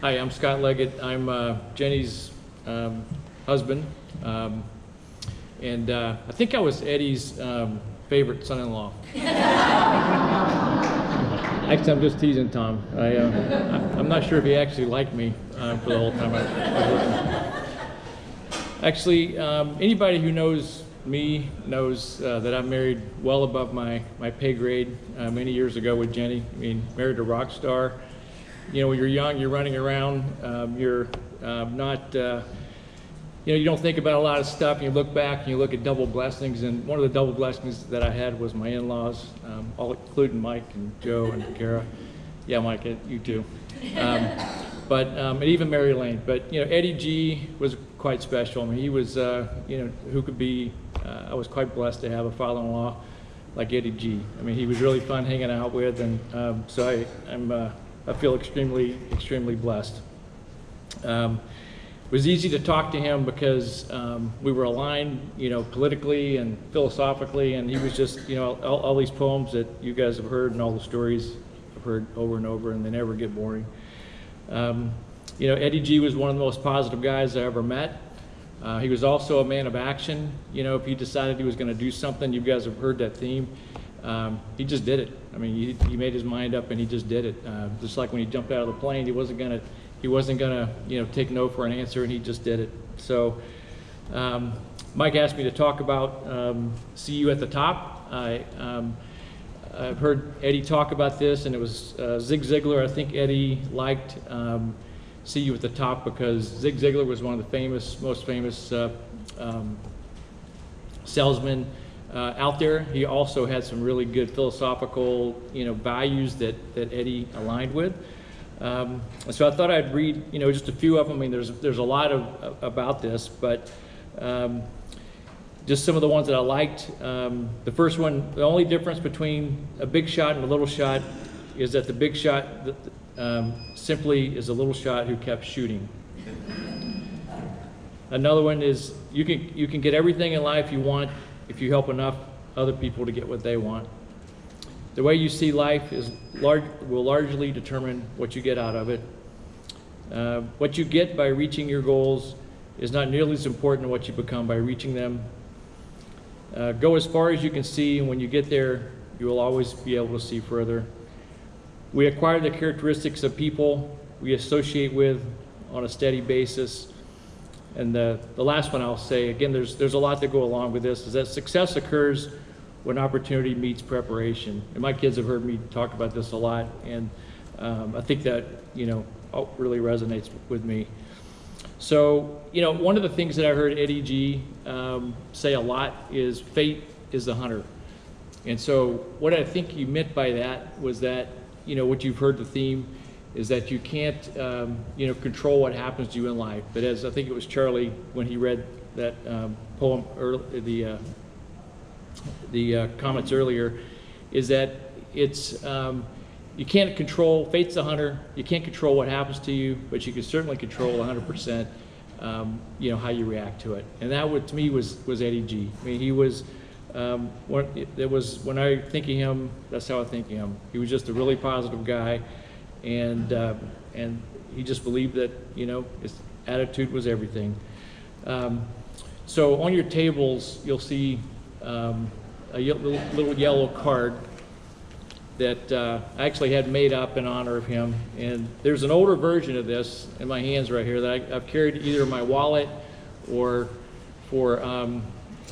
Hi, I'm Scott Leggett. I'm Jenny's husband, and I think I was Eddie's favorite son-in-law. Actually, I'm just teasing Tom. I'm not sure if he actually liked me for the whole time I was working. Actually, anybody who knows me knows that I married well above my pay grade many years ago with Jenny. I mean, married a rock star. You know, when you're young, you're running around, you're not, you don't think about a lot of stuff, and you look back and you look at double blessings, and one of the double blessings that I had was my in-laws, all including Mike and Joe and Kara. Yeah, Mike, you too. And even Mary Lane. But, Eddie G was quite special. I mean, he was, who could be, I was quite blessed to have a father-in-law like Eddie G. I mean, he was really fun hanging out with, and so I feel extremely blessed. It was easy to talk to him because we were aligned, politically and philosophically, and he was just, all these poems that you guys have heard and all the stories I've heard over and over, and they never get boring. Eddie G was one of the most positive guys I ever met. He was also a man of action. If he decided he was going to do something, you guys have heard that theme. He just did it. I mean, he made his mind up and he just did it. Just like when he jumped out of the plane, he wasn't gonna take no for an answer, and he just did it. So, Mike asked me to talk about "See You at the Top." I've heard Eddie talk about this, and it was Zig Ziglar. I think Eddie liked "See You at the Top" because Zig Ziglar was one of the most famous salesmen out there. He also had some really good philosophical, values that Eddie aligned with. So I thought I'd read, just a few of them. I mean, there's a lot about this, but just some of the ones that I liked. The first one, the only difference between a big shot and a little shot is that the big shot simply is a little shot who kept shooting. Another one is you can get everything in life you want if you help enough other people to get what they want. The way you see life will largely determine what you get out of it. What you get by reaching your goals is not nearly as important as what you become by reaching them. Go as far as you can see, and when you get there, you will always be able to see further. We acquire the characteristics of people we associate with on a steady basis. And the last one I'll say, again, there's a lot to go along with this, is that success occurs when opportunity meets preparation. And my kids have heard me talk about this a lot, and I think that, really resonates with me. So, one of the things that I heard Eddie G say a lot is fate is the hunter. And so what I think he meant by that was that, what you've heard the theme is that you can't, control what happens to you in life. But as I think it was Charlie, when he read that poem, the comments earlier, is that it's, you can't control, fate's the hunter, you can't control what happens to you, but you can certainly control 100%, how you react to it. And that, to me, was Eddie G. I mean, he was, when I think of him, that's how I think of him. He was just a really positive guy, and he just believed that, his attitude was everything. So on your tables, you'll see a little yellow card that I actually had made up in honor of him. And there's an older version of this in my hands right here that I've carried either in my wallet or for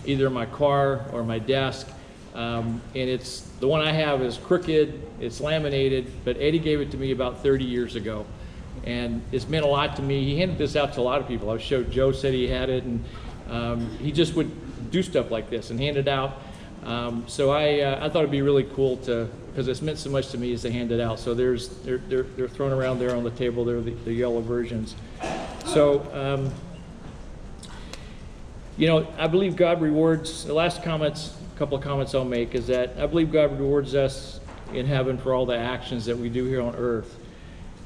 either in my car or my desk. And it's the one I have is crooked, it's laminated, but Eddie gave it to me about 30 years ago. And it's meant a lot to me. He handed this out to a lot of people. I showed Joe, said he had it, and he just would do stuff like this and hand it out. So I thought it'd be really cool because it's meant so much to me, is to hand it out. So they're thrown around there on the table. They're the yellow versions. So I believe God rewards. The last couple of comments I'll make is that I believe God rewards us in heaven for all the actions that we do here on earth,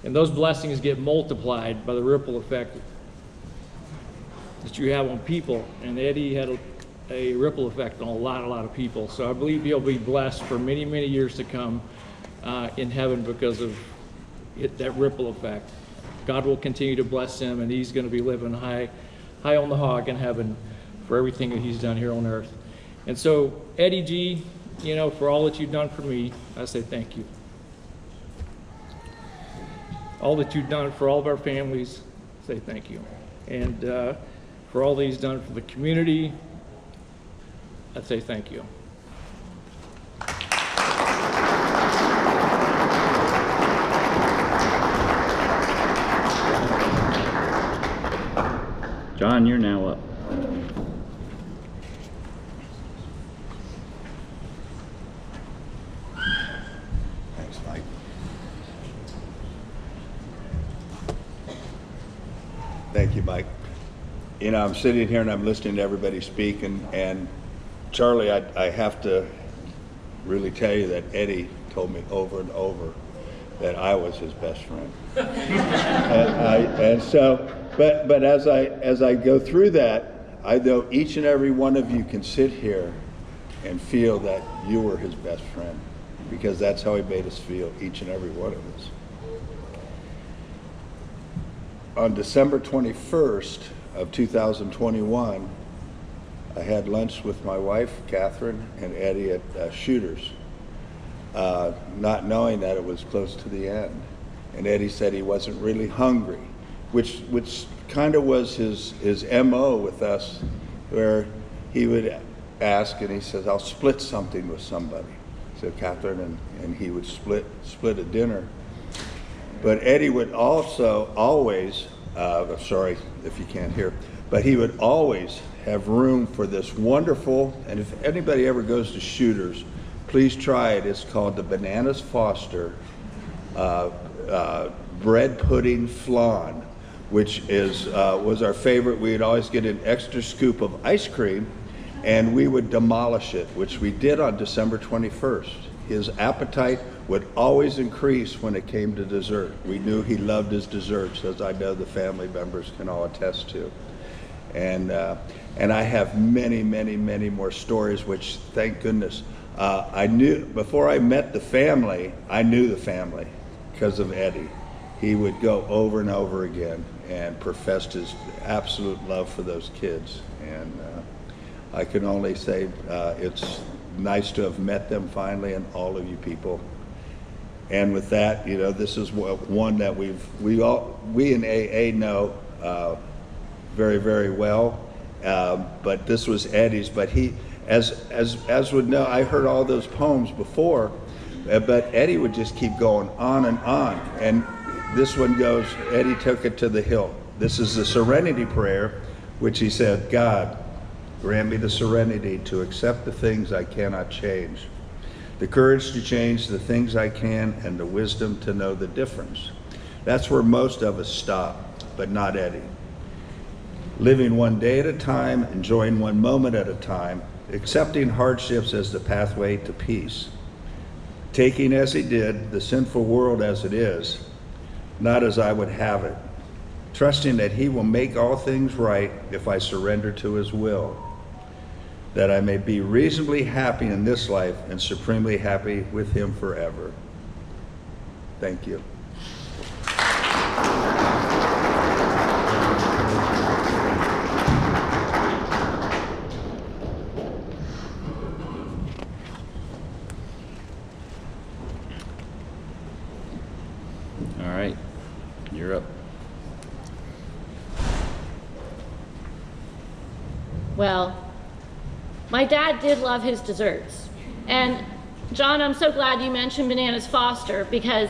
and those blessings get multiplied by the ripple effect that you have on people. And Eddie had a ripple effect on a lot of people. So I believe he'll be blessed for many years to come in heaven because of that ripple effect. God will continue to bless him, and he's going to be living high on the hog in heaven for everything that he's done here on earth. And so, Eddie G, you know, for all that you've done for me, I say thank you. All that you've done for all of our families, say thank you. And for all that he's done for the community, I say thank you. John, you're now up. Thanks, Mike. Thank you, Mike. You know, I'm sitting here and I'm listening to everybody speak, and Charlie, I have to really tell you that Eddie told me over and over that I was his best friend. But as I go through that, I know each and every one of you can sit here and feel that you were his best friend, because that's how he made us feel, each and every one of us. On December 21st of 2021, I had lunch with my wife, Catherine, and Eddie at Shooter's, not knowing that it was close to the end. And Eddie said he wasn't really hungry, which kind of was his MO with us, where he would ask, and he says, I'll split something with somebody. So Catherine and he would split a dinner. But Eddie would also always, sorry if you can't hear, but he would always have room for this wonderful, and if anybody ever goes to Shooter's, please try it. It's called the Bananas Foster bread pudding flan, which was our favorite. We'd always get an extra scoop of ice cream, and we would demolish it, which we did on December 21st. His appetite would always increase when it came to dessert. We knew he loved his desserts, as I know the family members can all attest to. And I have many, many, many more stories, which, thank goodness, I knew, before I met the family, I knew the family because of Eddie. He would go over and over again and professed his absolute love for those kids. And I can only say it's nice to have met them finally, and all of you people. And with that, you know, this is one that we in AA know very, very well. But this was Eddie's. But he, as would know, I heard all those poems before, but Eddie would just keep going on and on. And this one goes, Eddie took it to the hilt. This is the Serenity Prayer, which he said, God, grant me the serenity to accept the things I cannot change, the courage to change the things I can, and the wisdom to know the difference. That's where most of us stop, but not Eddie. Living one day at a time, enjoying one moment at a time, accepting hardships as the pathway to peace. Taking as he did the sinful world as it is, not as I would have it. Trusting that he will make all things right if I surrender to his will. That I may be reasonably happy in this life and supremely happy with him forever. Thank you. All right, you're up. Well, my dad did love his desserts. And John, I'm so glad you mentioned Bananas Foster, because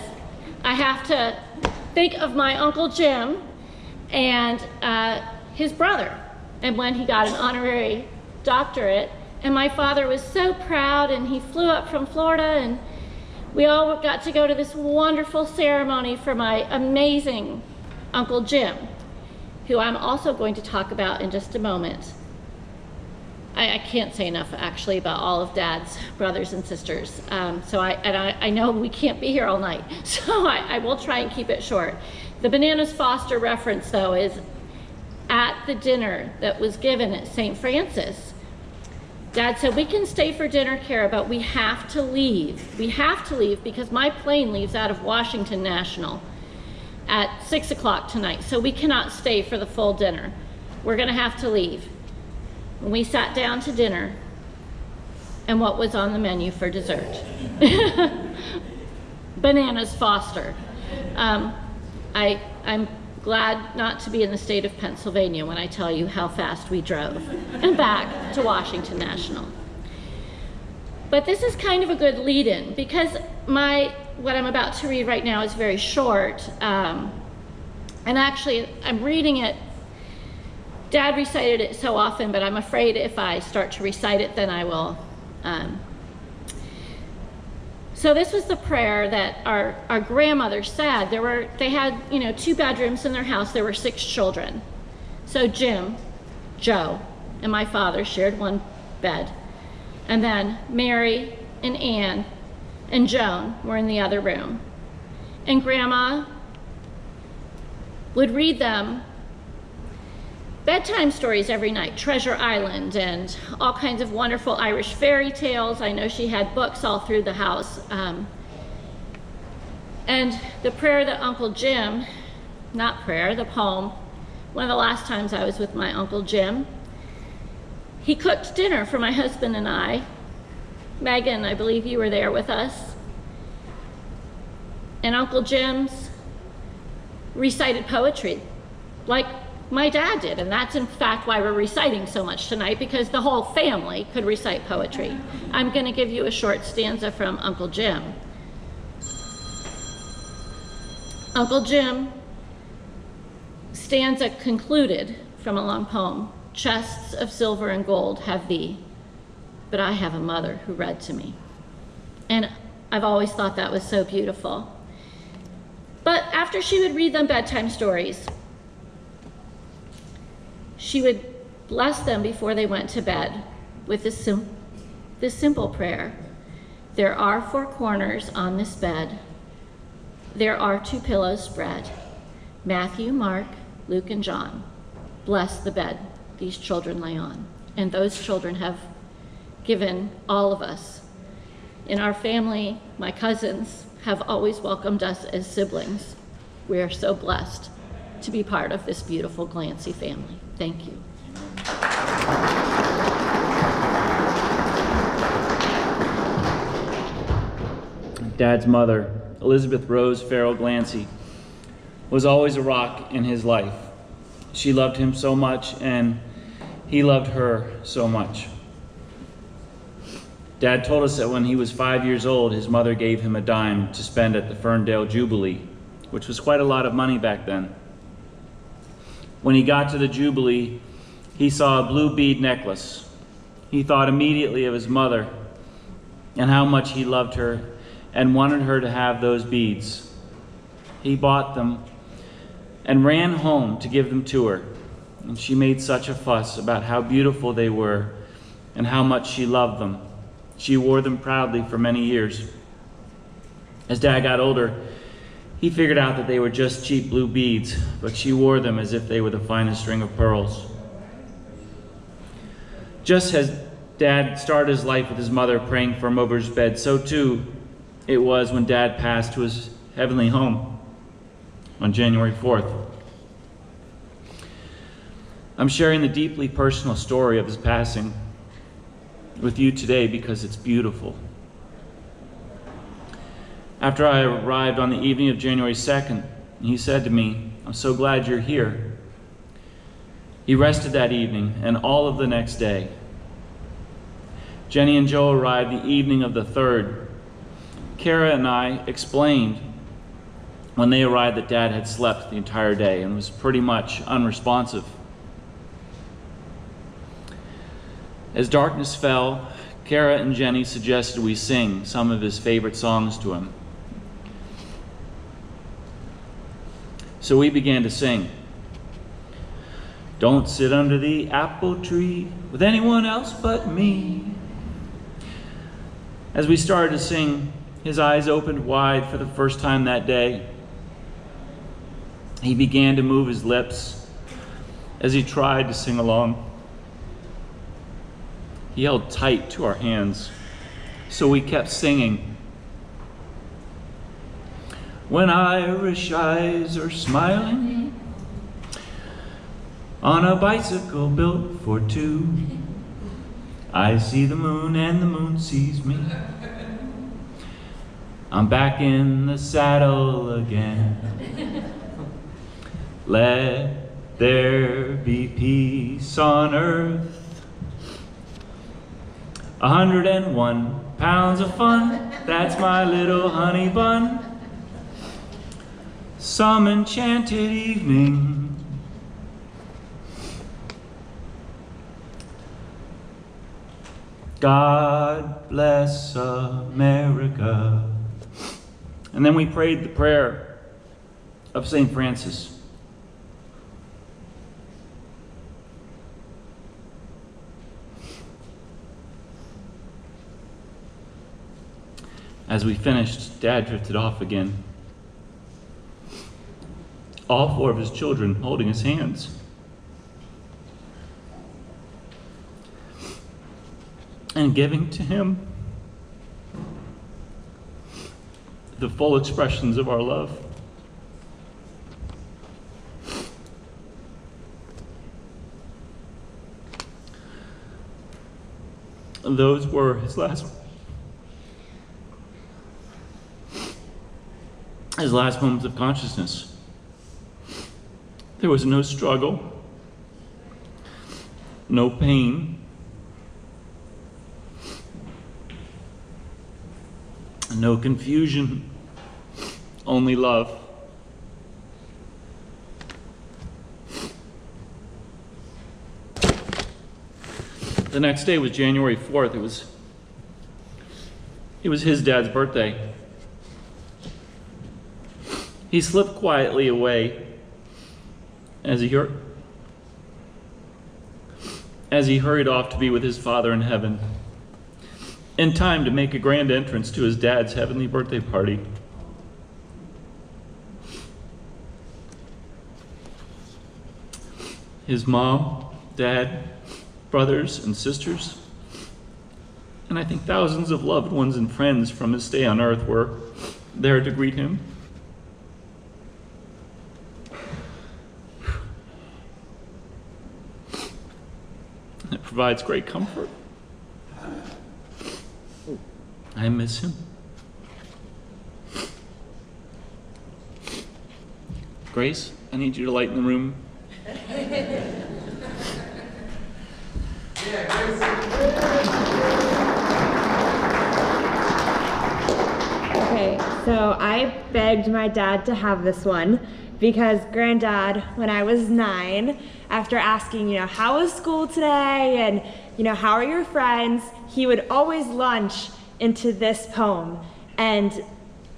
I have to think of my Uncle Jim and his brother, and when he got an honorary doctorate. And my father was so proud, and he flew up from Florida, and we all got to go to this wonderful ceremony for my amazing Uncle Jim, who I'm also going to talk about in just a moment. I can't say enough actually about all of Dad's brothers and sisters. I know we can't be here all night, so I will try and keep it short. The Bananas Foster reference, though, is at the dinner that was given at St. Francis. Dad said, we can stay for dinner, Kara, but we have to leave. We have to leave because my plane leaves out of Washington National. at 6 o'clock tonight, so we cannot stay for the full dinner. We're gonna have to leave. When we sat down to dinner, and what was on the menu for dessert? Bananas Foster. I'm glad not to be in the state of Pennsylvania when I tell you how fast we drove and back to Washington National. But this is kind of a good lead-in, because what I'm about to read right now is very short. And actually, I'm reading it. Dad recited it so often, but I'm afraid if I start to recite it, then I will. So this was the prayer that our grandmother said. They had 2 bedrooms in their house. There were 6 children. So Jim, Joe, and my father shared one bed. And then Mary and Ann and Joan were in the other room. And Grandma would read them bedtime stories every night, Treasure Island and all kinds of wonderful Irish fairy tales. I know she had books all through the house. And the prayer that Uncle Jim, the poem, one of the last times I was with my Uncle Jim, he cooked dinner for my husband and I. Megan, I believe you were there with us. And Uncle Jim's recited poetry, like my dad did, and that's in fact why we're reciting so much tonight, because the whole family could recite poetry. I'm going to give you a short stanza from Uncle Jim. Uncle Jim, stanza concluded from a long poem. Chests of silver and gold have thee, but I have a mother who read to me. And I've always thought that was so beautiful. But after she would read them bedtime stories, she would bless them before they went to bed with this simple prayer. There are 4 corners on this bed. There are 2 pillows spread. Matthew, Mark, Luke, and John. Bless the bed these children lay on. And those children have given all of us. In our family, my cousins have always welcomed us as siblings. We are so blessed to be part of this beautiful Glancy family. Thank you. Dad's mother, Elizabeth Rose Farrell Glancy, was always a rock in his life. She loved him so much, and he loved her so much. Dad told us that when he was 5 years old, his mother gave him a dime to spend at the Ferndale Jubilee, which was quite a lot of money back then. When he got to the Jubilee, he saw a blue bead necklace. He thought immediately of his mother and how much he loved her and wanted her to have those beads. He bought them and ran home to give them to her. And she made such a fuss about how beautiful they were and how much she loved them. She wore them proudly for many years. As Dad got older, he figured out that they were just cheap blue beads, but she wore them as if they were the finest string of pearls. Just as Dad started his life with his mother praying for him over his bed, so too it was when Dad passed to his heavenly home on January 4th. I'm sharing the deeply personal story of his passing with you today because it's beautiful. After I arrived on the evening of January 2nd, he said to me, "I'm so glad you're here." He rested that evening and all of the next day. Jenny and Joe arrived the evening of the 3rd. Kara and I explained when they arrived that Dad had slept the entire day and was pretty much unresponsive. As darkness fell, Kara and Jenny suggested we sing some of his favorite songs to him. So we began to sing. Don't sit under the apple tree with anyone else but me. As we started to sing, his eyes opened wide for the first time that day. He began to move his lips as he tried to sing along. He held tight to our hands, so we kept singing. when Irish eyes are smiling on a bicycle built for two. I see the moon and the moon sees me. I'm back in the saddle again. Let there be peace on earth. 101 pounds of fun, that's my little honey bun. Some enchanted evening. God bless America. And then we prayed the prayer of St. Francis. As we finished, Dad drifted off again. All four of his children holding his hands. And giving to him the full expressions of our love. Those were his last moments of consciousness. There was no struggle, no pain, no confusion, only love. The next day was January 4th. It was his dad's birthday. He slipped quietly away as he hurried off to be with his Father in heaven, in time to make a grand entrance to his dad's heavenly birthday party. His mom, dad, brothers and sisters, and I think thousands of loved ones and friends from his stay on earth were there to greet him. It provides great comfort. I miss him. Grace, I need you to lighten the room. Okay, so I begged my dad to have this one because Granddad, when I was 9, after asking, how was school today and, how are your friends, he would always launch into this poem. And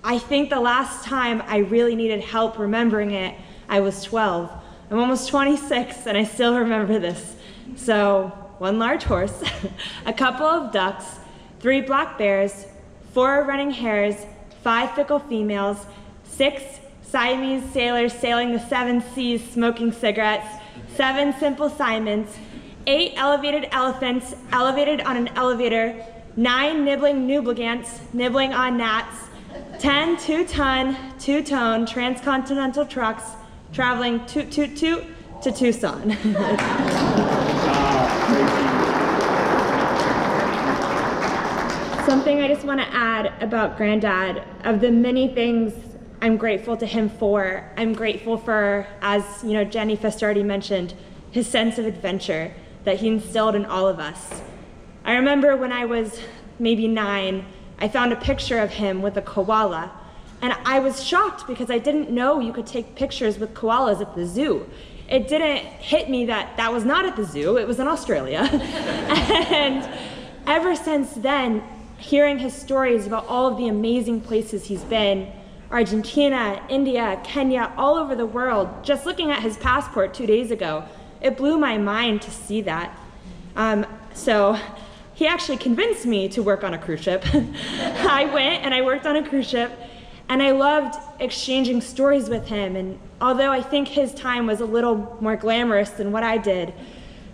I think the last time I really needed help remembering it, I was 12. I'm almost 26 and I still remember this. So, 1 large horse, a couple of ducks, 3 black bears, 4 running hares, 5 fickle females, 6 Siamese sailors sailing the 7 seas smoking cigarettes, 7 simple Simons, 8 elevated elephants elevated on an elevator, 9 nibbling nubligants nibbling on gnats, 10 two-tone transcontinental trucks traveling toot toot toot to Tucson. Something I just want to add about Granddad, of the many things I'm grateful to him for, I'm grateful for, as Jenny Fist already mentioned, his sense of adventure that he instilled in all of us. I remember when I was maybe 9, I found a picture of him with a koala, and I was shocked because I didn't know you could take pictures with koalas at the zoo. It didn't hit me that that was not at the zoo, it was in Australia. And ever since then, hearing his stories about all of the amazing places he's been, Argentina, India, Kenya, all over the world, just looking at his passport 2 days ago, it blew my mind to see that. So he actually convinced me to work on a cruise ship. I went and I worked on a cruise ship, and I loved exchanging stories with him. And although I think his time was a little more glamorous than what I did,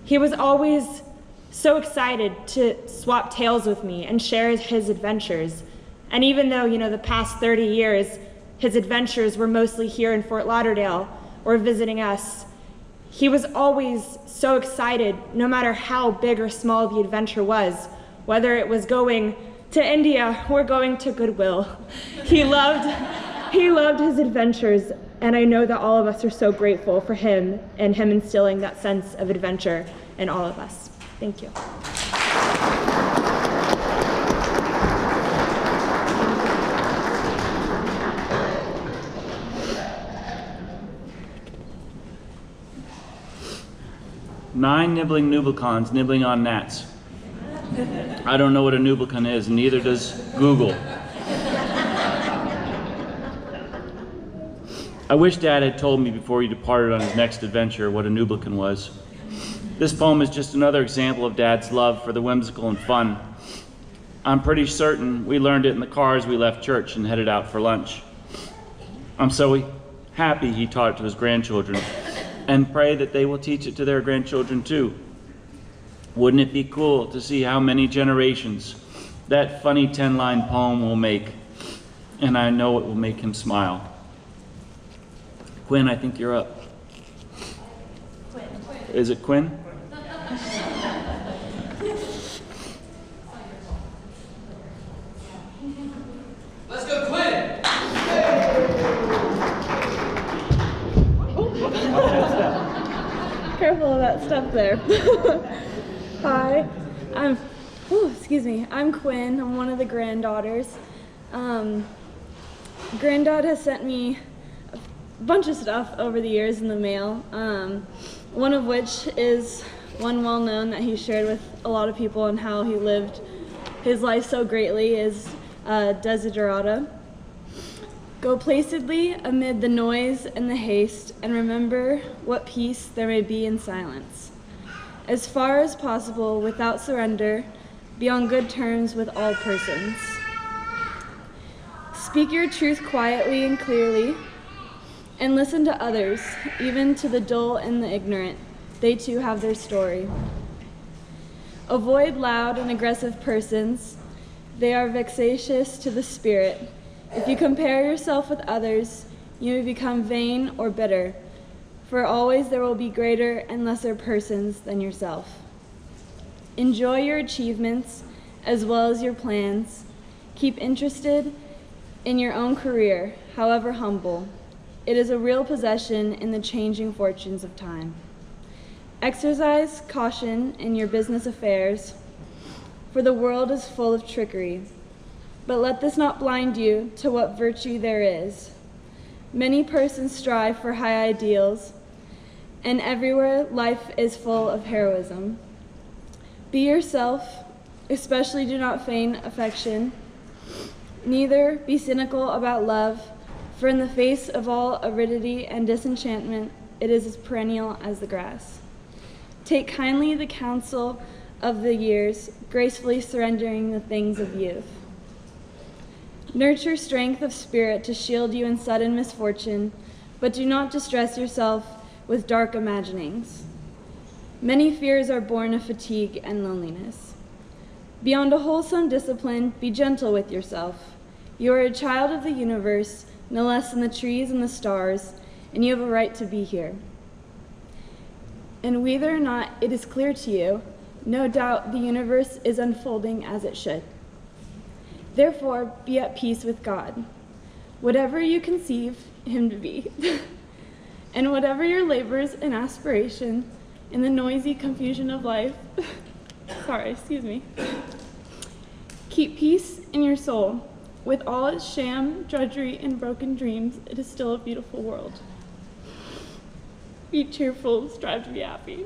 he was always so excited to swap tales with me and share his adventures. And even though, the past 30 years his adventures were mostly here in Fort Lauderdale or visiting us, he was always so excited, no matter how big or small the adventure was, whether it was going to India or going to Goodwill. He loved his adventures, and I know that all of us are so grateful for him and him instilling that sense of adventure in all of us. Thank you. Nine nibbling nublicons nibbling on gnats. I don't know what a nublicon is, and neither does Google. I wish Dad had told me before he departed on his next adventure what a nublicon was. This poem is just another example of Dad's love for the whimsical and fun. I'm pretty certain we learned it in the car as we left church and headed out for lunch. I'm so happy he taught it to his grandchildren, and pray that they will teach it to their grandchildren too. Wouldn't it be cool to see how many generations that funny 10-line poem will make? And I know it will make him smile. Quinn, I think you're up. Quinn. Is it Quinn? Let's go, Quinn! Careful of that stuff there. Hi, I'm Quinn. I'm one of the granddaughters. Granddad has sent me a bunch of stuff over the years in the mail, one of which is one well known that he shared with a lot of people and how he lived his life so greatly is Desiderata. Go placidly amid the noise and the haste, and remember what peace there may be in silence. As far as possible, without surrender, be on good terms with all persons. Speak your truth quietly and clearly, and listen to others, even to the dull and the ignorant. They too have their story. Avoid loud and aggressive persons. They are vexatious to the spirit. If you compare yourself with others, you may become vain or bitter, for always there will be greater and lesser persons than yourself. Enjoy your achievements as well as your plans. Keep interested in your own career, however humble. It is a real possession in the changing fortunes of time. Exercise caution in your business affairs, for the world is full of trickery. But let this not blind you to what virtue there is. Many persons strive for high ideals, and everywhere life is full of heroism. Be yourself, especially do not feign affection. Neither be cynical about love, for in the face of all aridity and disenchantment, it is as perennial as the grass. Take kindly the counsel of the years, gracefully surrendering the things of youth. Nurture strength of spirit to shield you in sudden misfortune, but do not distress yourself with dark imaginings. Many fears are born of fatigue and loneliness. Beyond a wholesome discipline, be gentle with yourself. You are a child of the universe, no less than the trees and the stars, and you have a right to be here. And whether or not it is clear to you, no doubt the universe is unfolding as it should. Therefore, be at peace with God, whatever you conceive him to be, and whatever your labors and aspirations in the noisy confusion of life, keep peace in your soul. With all its sham, drudgery, and broken dreams, it is still a beautiful world. Be cheerful, strive to be happy.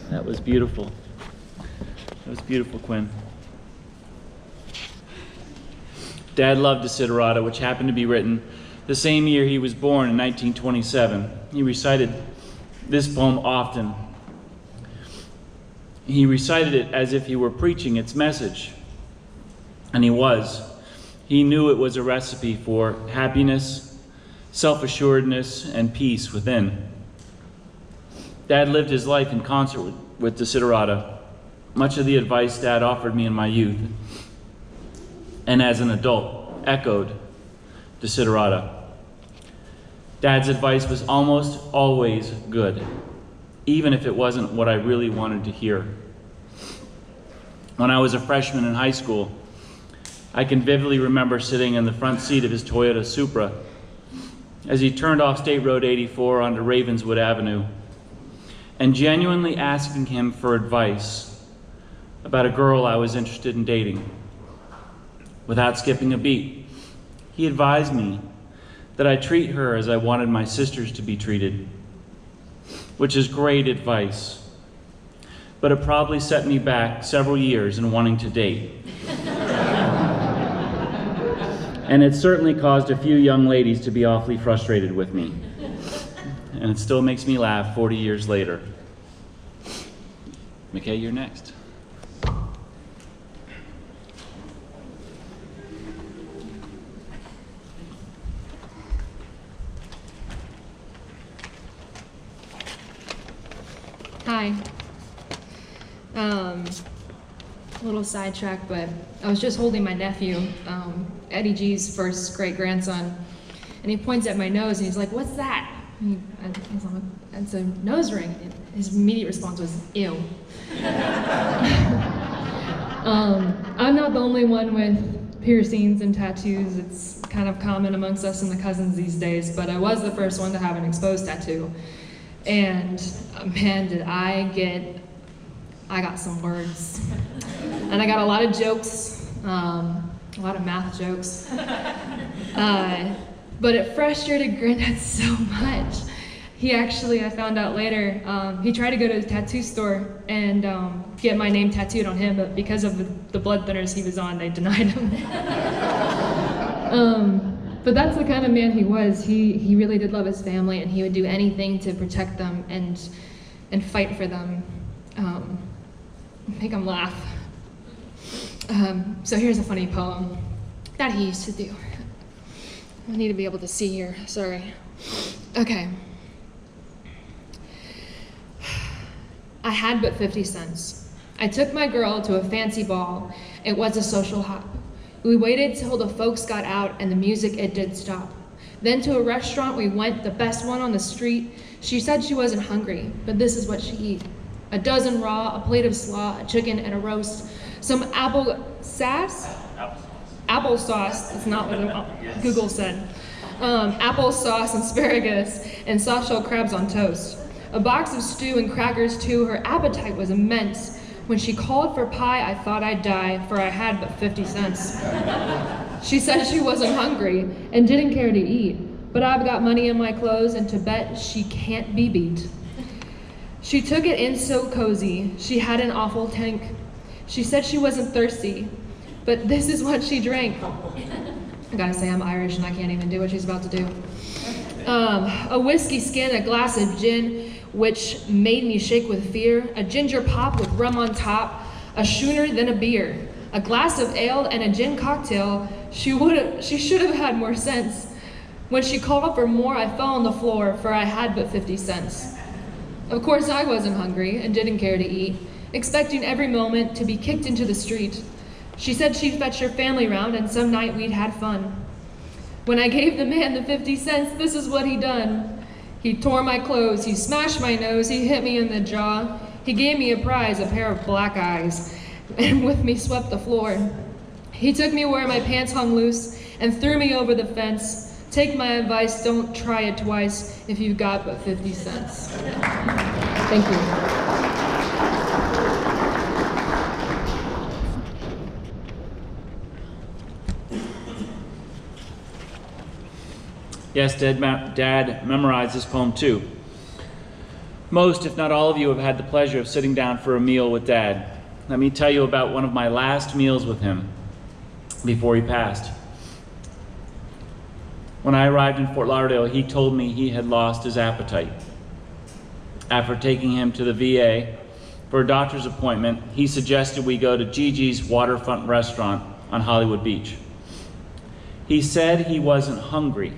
That was beautiful. That was beautiful, Quinn. Dad loved Desiderata, which happened to be written the same year he was born in 1927. He recited this poem often. He recited it as if he were preaching its message. And he was. He knew it was a recipe for happiness, self-assuredness, and peace within. Dad lived his life in concert with Desiderata. Much of the advice Dad offered me in my youth, and as an adult, echoed Desiderata. Dad's advice was almost always good, even if it wasn't what I really wanted to hear. When I was a freshman in high school, I can vividly remember sitting in the front seat of his Toyota Supra as he turned off State Road 84 onto Ravenswood Avenue, and genuinely asking him for advice about a girl I was interested in dating. Without skipping a beat, he advised me that I treat her as I wanted my sisters to be treated, which is great advice, but it probably set me back several years in wanting to date. And it certainly caused a few young ladies to be awfully frustrated with me. And it still makes me laugh 40 years later. McKay, you're next. Hi. A little sidetrack, but I was just holding my nephew, Eddie G's first great-grandson, and he points at my nose and he's like, "What's that?" And he's like, "It's a nose ring." And his immediate response was, "Ew." I'm not the only one with piercings and tattoos. It's kind of common amongst us and the cousins these days, but I was the first one to have an exposed tattoo. And man, did I got some words. And I got a lot of jokes, a lot of math jokes. But it frustrated Granddad so much. He actually, I found out later, he tried to go to a tattoo store and get my name tattooed on him, but because of the blood thinners he was on, they denied him. But that's the kind of man he was. He really did love his family, and he would do anything to protect them and fight for them, make them laugh. So here's a funny poem that he used to do. I need to be able to see here, sorry. Okay. I had but 50 cents. I took my girl to a fancy ball. It was a social hop. We waited till the folks got out and the music, it did stop. Then to a restaurant we went, the best one on the street. She said she wasn't hungry, but this is what she eat. A dozen raw, a plate of slaw, a chicken and a roast, some applesauce, that's not what Google said. Applesauce, asparagus, and soft-shell crabs on toast. A box of stew and crackers too. Her appetite was immense. When she called for pie, I thought I'd die, for I had but 50 cents. She said she wasn't hungry and didn't care to eat, but I've got money in my clothes and to bet she can't be beat. She took it in so cozy, she had an awful tank. She said she wasn't thirsty, but this is what she drank. I gotta say, I'm Irish and I can't even do what she's about to do. A whiskey skin, a glass of gin, which made me shake with fear, a ginger pop with rum on top, a schooner, then a beer, a glass of ale and a gin cocktail. She should have had more sense. When she called for more, I fell on the floor, for I had but 50 cents. Of course, I wasn't hungry and didn't care to eat, expecting every moment to be kicked into the street. She said she'd fetch her family round and some night we'd had fun. When I gave the man the 50 cents, this is what he done. He tore my clothes, he smashed my nose, he hit me in the jaw. He gave me a prize, a pair of black eyes, and with me swept the floor. He took me where my pants hung loose and threw me over the fence. Take my advice, don't try it twice if you've got but 50 cents. Thank you. Yes, Dad memorized this poem too. Most, if not all of you, have had the pleasure of sitting down for a meal with Dad. Let me tell you about one of my last meals with him before he passed. When I arrived in Fort Lauderdale, he told me he had lost his appetite. After taking him to the VA for a doctor's appointment, he suggested we go to Gigi's waterfront restaurant on Hollywood Beach. He said he wasn't hungry,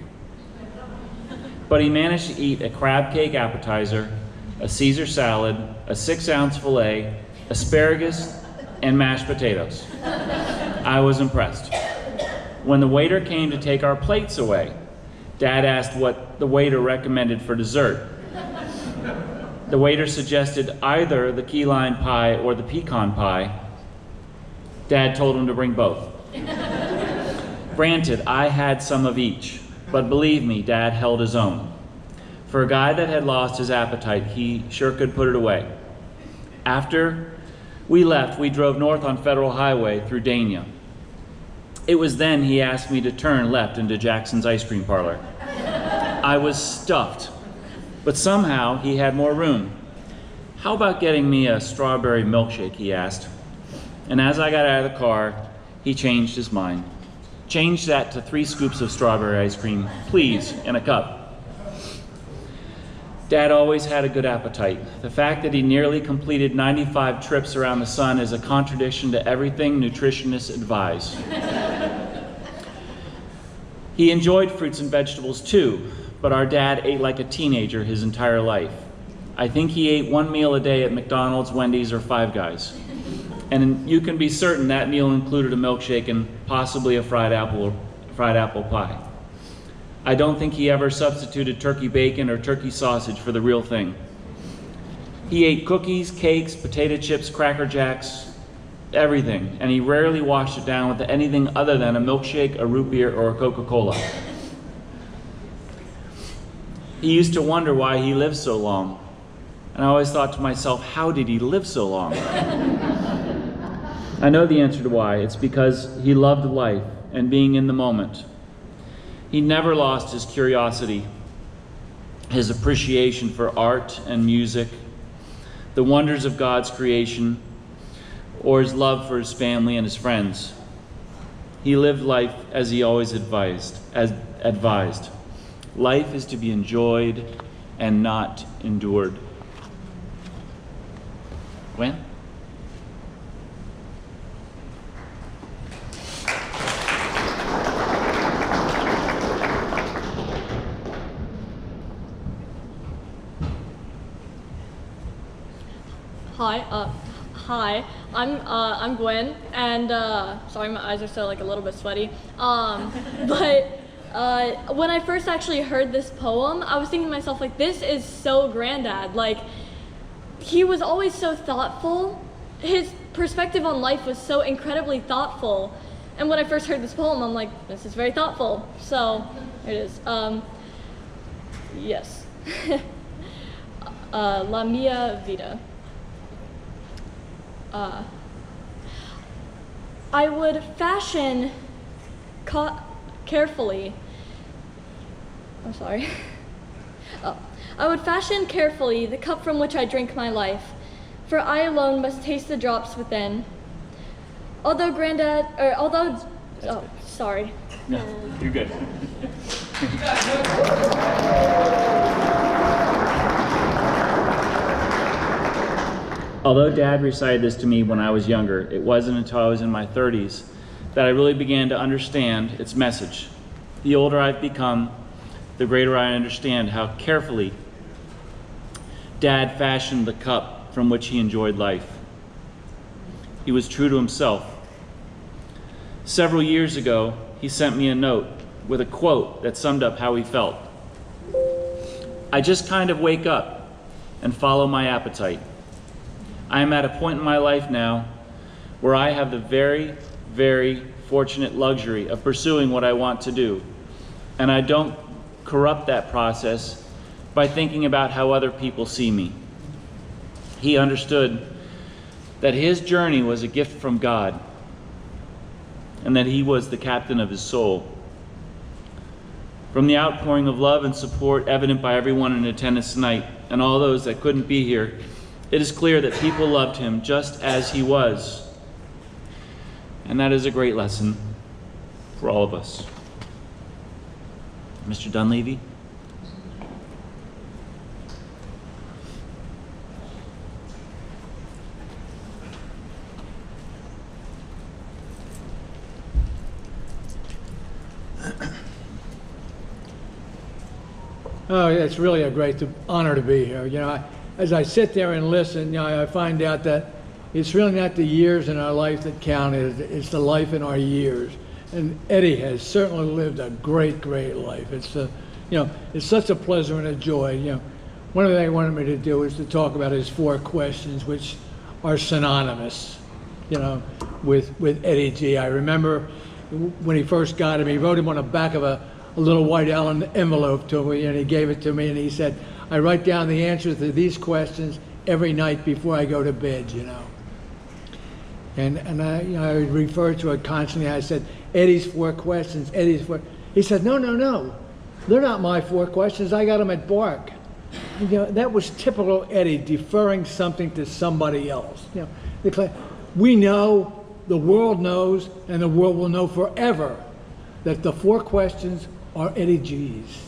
but he managed to eat a crab cake appetizer, a Caesar salad, a 6-ounce filet, asparagus, and mashed potatoes. I was impressed. When the waiter came to take our plates away, Dad asked what the waiter recommended for dessert. The waiter suggested either the key lime pie or the pecan pie. Dad told him to bring both. Granted, I had some of each, but believe me, Dad held his own. For a guy that had lost his appetite, he sure could put it away. After we left, we drove north on Federal Highway through Dania. It was then he asked me to turn left into Jackson's ice cream parlor. I was stuffed, but somehow he had more room. How about getting me a strawberry milkshake, he asked. And as I got out of the car, he changed his mind. Change that to 3 scoops of strawberry ice cream, please, in a cup. Dad always had a good appetite. The fact that he nearly completed 95 trips around the sun is a contradiction to everything nutritionists advise. He enjoyed fruits and vegetables too, but our dad ate like a teenager his entire life. I think he ate 1 meal a day at McDonald's, Wendy's, or Five Guys. And you can be certain that meal included a milkshake and possibly a fried apple pie. I don't think he ever substituted turkey bacon or turkey sausage for the real thing. He ate cookies, cakes, potato chips, Cracker Jacks, everything, and he rarely washed it down with anything other than a milkshake, a root beer, or a Coca-Cola. He used to wonder why he lived so long, and I always thought to myself, how did he live so long? I know the answer to why. It's because he loved life and being in the moment. He never lost his curiosity, his appreciation for art and music, the wonders of God's creation, or his love for his family and his friends. He lived life as he always advised. Life is to be enjoyed and not endured. Gwen? Hi, I'm Gwen, and sorry, my eyes are still like a little bit sweaty. But when I first actually heard this poem, I was thinking to myself, like, this is so Granddad. Like, he was always so thoughtful. His perspective on life was so incredibly thoughtful. And when I first heard this poem, I'm like, this is very thoughtful. So here it is. Yes. La mia vida. I would fashion carefully. I'm sorry. I would fashion carefully the cup from which I drink my life, for I alone must taste the drops within. Although sorry. No, you're good. Although Dad recited this to me when I was younger, it wasn't until I was in my 30s that I really began to understand its message. The older I've become, the greater I understand how carefully Dad fashioned the cup from which he enjoyed life. He was true to himself. Several years ago, he sent me a note with a quote that summed up how he felt. I just kind of wake up and follow my appetite. I am at a point in my life now where I have the very, very fortunate luxury of pursuing what I want to do. And I don't corrupt that process by thinking about how other people see me. He understood that his journey was a gift from God and that he was the captain of his soul. From the outpouring of love and support evident by everyone in attendance tonight and all those that couldn't be here, it is clear that people loved him just as he was. And that is a great lesson for all of us. Mr. Dunleavy? Oh, it's really a great honor to be here. You know, as I sit there and listen, I find out that it's really not the years in our life that count, it's the life in our years. And Eddie has certainly lived a great, great life. It's it's such a pleasure and a joy. One of the things I wanted me to do is to talk about his 4 questions, which are synonymous, with Eddie G. I remember when he first got him, he wrote him on the back of a little white envelope to me, and he gave it to me, and he said, I write down the answers to these questions every night before I go to bed, And I referred to it constantly. I said, Eddie's 4 questions, Eddie's 4. He said, no, they're not my 4 questions. I got them at Bark. That was typical Eddie, deferring something to somebody else. We know, the world knows, and the world will know forever that the 4 questions are Eddie G's.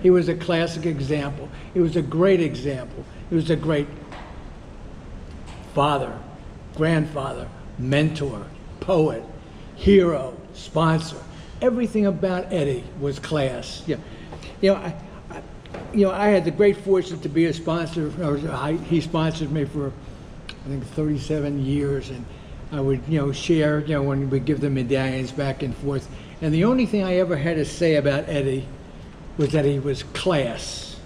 He was a classic example. He was a great example. He was a great father, grandfather, mentor, poet, hero, sponsor. Everything about Eddie was class. I had the great fortune to be a sponsor. He sponsored me for, I think, 37 years, and I would, share, when we give the medallions back and forth. And the only thing I ever had to say about Eddie was that he was class.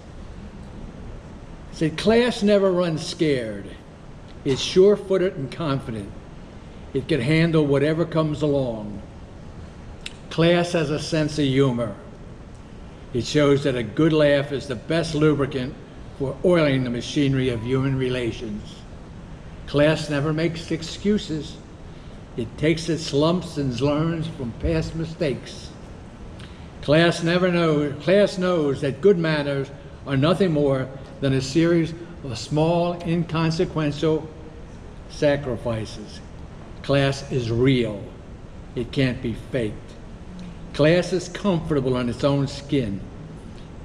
He said, class never runs scared. It's sure-footed and confident. It can handle whatever comes along. Class has a sense of humor. It shows that a good laugh is the best lubricant for oiling the machinery of human relations. Class never makes excuses. It takes its lumps and learns from past mistakes. Class knows that good manners are nothing more than a series of small, inconsequential sacrifices. Class is real. It can't be faked. Class is comfortable in its own skin.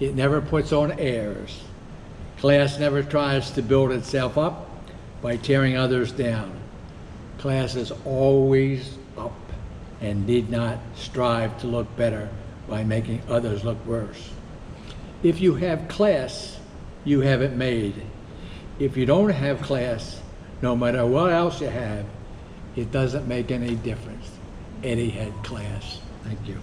It never puts on airs. Class never tries to build itself up by tearing others down. Class is always up and need not strive to look better by making others look worse. If you have class, you have it made. If you don't have class, no matter what else you have, it doesn't make any difference. Eddie had class. Thank you.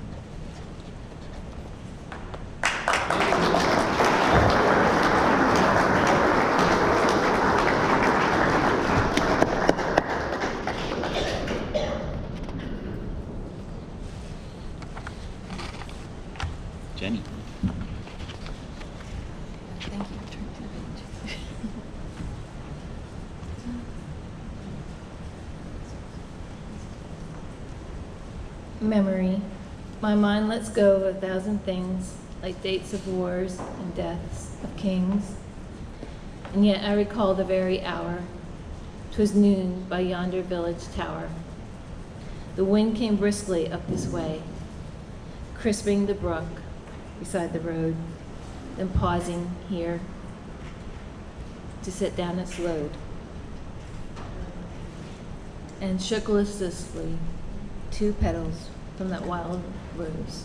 Jenny. Thank you. Turn to the page. Memory. My mind lets go of 1,000 things, like dates of wars and deaths of kings. And yet I recall the very hour. 'Twas noon by yonder village tower. The wind came briskly up this way, crisping the brook beside the road, then pausing here to set down its load, and shook listlessly 2 petals from that wild rose.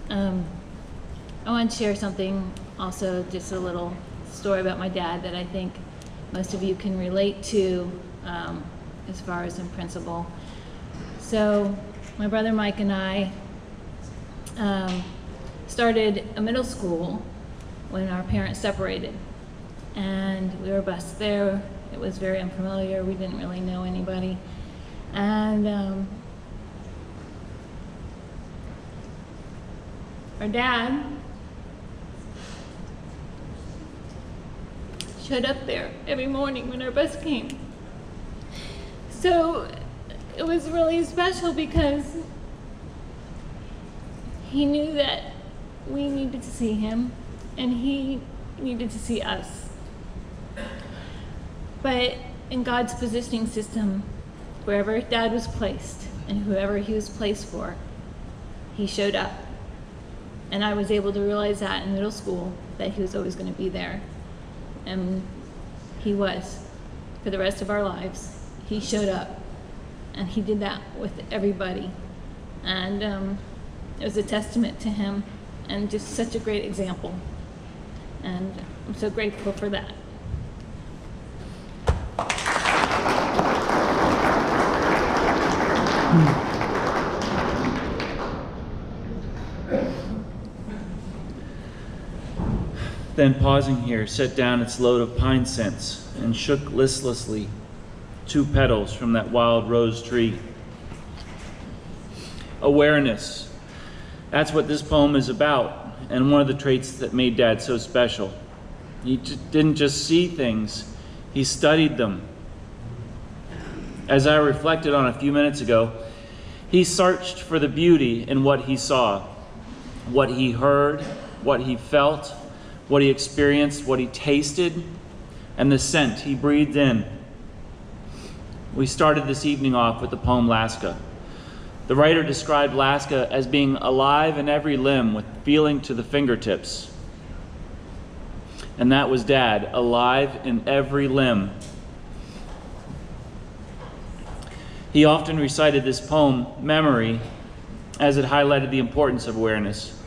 I want to share something also, just a little story about my dad that I think most of you can relate to as far as in principle. So my brother Mike and I started a middle school when our parents separated, and we were bused there. It was very unfamiliar. We didn't really know anybody, and our dad showed up there every morning when our bus came. So it was really special because he knew that we needed to see him and he needed to see us. But in God's positioning system, wherever Dad was placed and whoever he was placed for, he showed up. And I was able to realize that in middle school, that he was always going to be there. And he was. For the rest of our lives, he showed up. And he did that with everybody. And it was a testament to him and just such a great example. And I'm so grateful for that. Then pausing here, set down its load of pine scents and shook listlessly 2 petals from that wild rose tree. Awareness. That's what this poem is about, and one of the traits that made Dad so special. He didn't just see things, he studied them. As I reflected on a few minutes ago, he searched for the beauty in what he saw, what he heard, what he felt, what he experienced, what he tasted, and the scent he breathed in. We started this evening off with the poem Laska. The writer described Laska as being alive in every limb with feeling to the fingertips. And that was Dad, alive in every limb. He often recited this poem, Memory, as it highlighted the importance of awareness.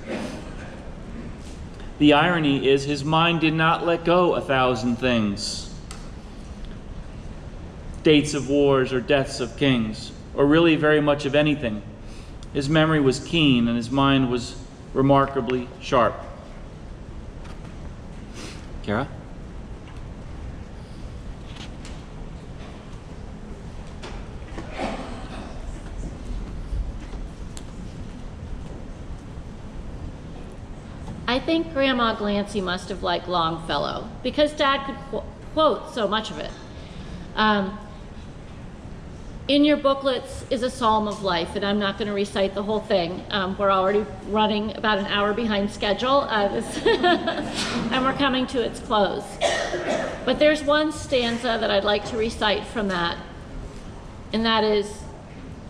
The irony is his mind did not let go 1,000 things. Dates of wars or deaths of kings, or really very much of anything. His memory was keen and his mind was remarkably sharp. Kara? I think Grandma Glancy must have liked Longfellow because Dad could quote so much of it. In your booklets is a psalm of life, and I'm not going to recite the whole thing. We're already running about an hour behind schedule, and we're coming to its close. But there's one stanza that I'd like to recite from that, and that is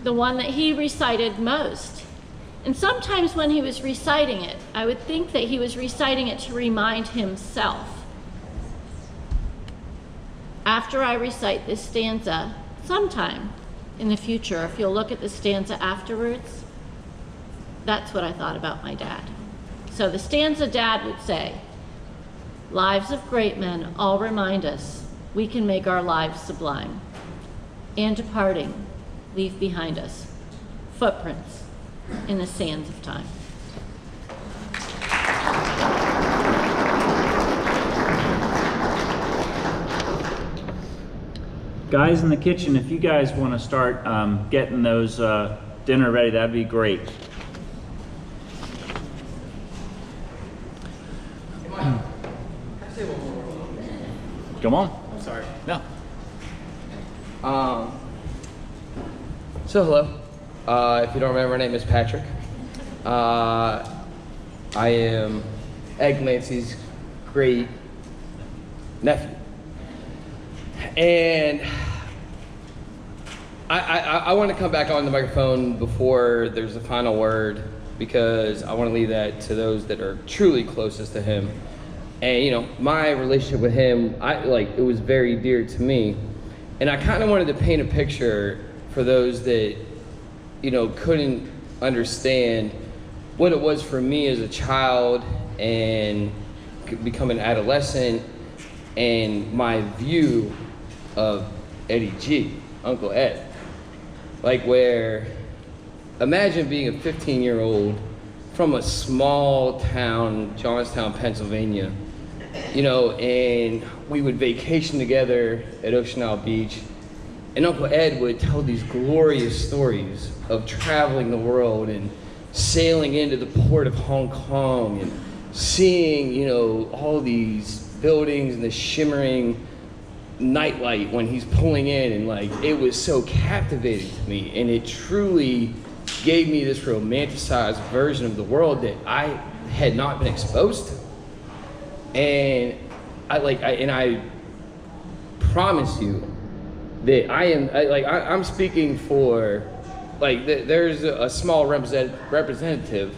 the one that he recited most. And sometimes when he was reciting it, I would think that he was reciting it to remind himself. After I recite this stanza, sometime in the future, if you'll look at the stanza afterwards, that's what I thought about my dad. So the stanza Dad would say, lives of great men all remind us we can make our lives sublime, and departing, leave behind us footprints in the sands of time. Guys in the kitchen, if you guys want to start getting those dinner ready, that'd be great. Come on. I'm sorry. No. So hello. If you don't remember, my name is Patrick. I am Ed Glancy's great nephew. And I want to come back on the microphone before there's a final word, because I want to leave that to those that are truly closest to him. And you know, my relationship with him, it was very dear to me. And I kind of wanted to paint a picture for those that, you know, couldn't understand what it was for me as a child and become an adolescent, and my view of Eddie G, Uncle Ed. Like, where, imagine being a 15-year-old from a small town, Johnstown, Pennsylvania, you know, and we would vacation together at Ocean Isle Beach, and Uncle Ed would tell these glorious stories of traveling the world and sailing into the port of Hong Kong and seeing, you know, all these buildings and the shimmering nightlight when he's pulling in, and like, it was so captivating to me, and it truly gave me this romanticized version of the world that I had not been exposed to. And I promise you that I'm speaking for, there's a small representative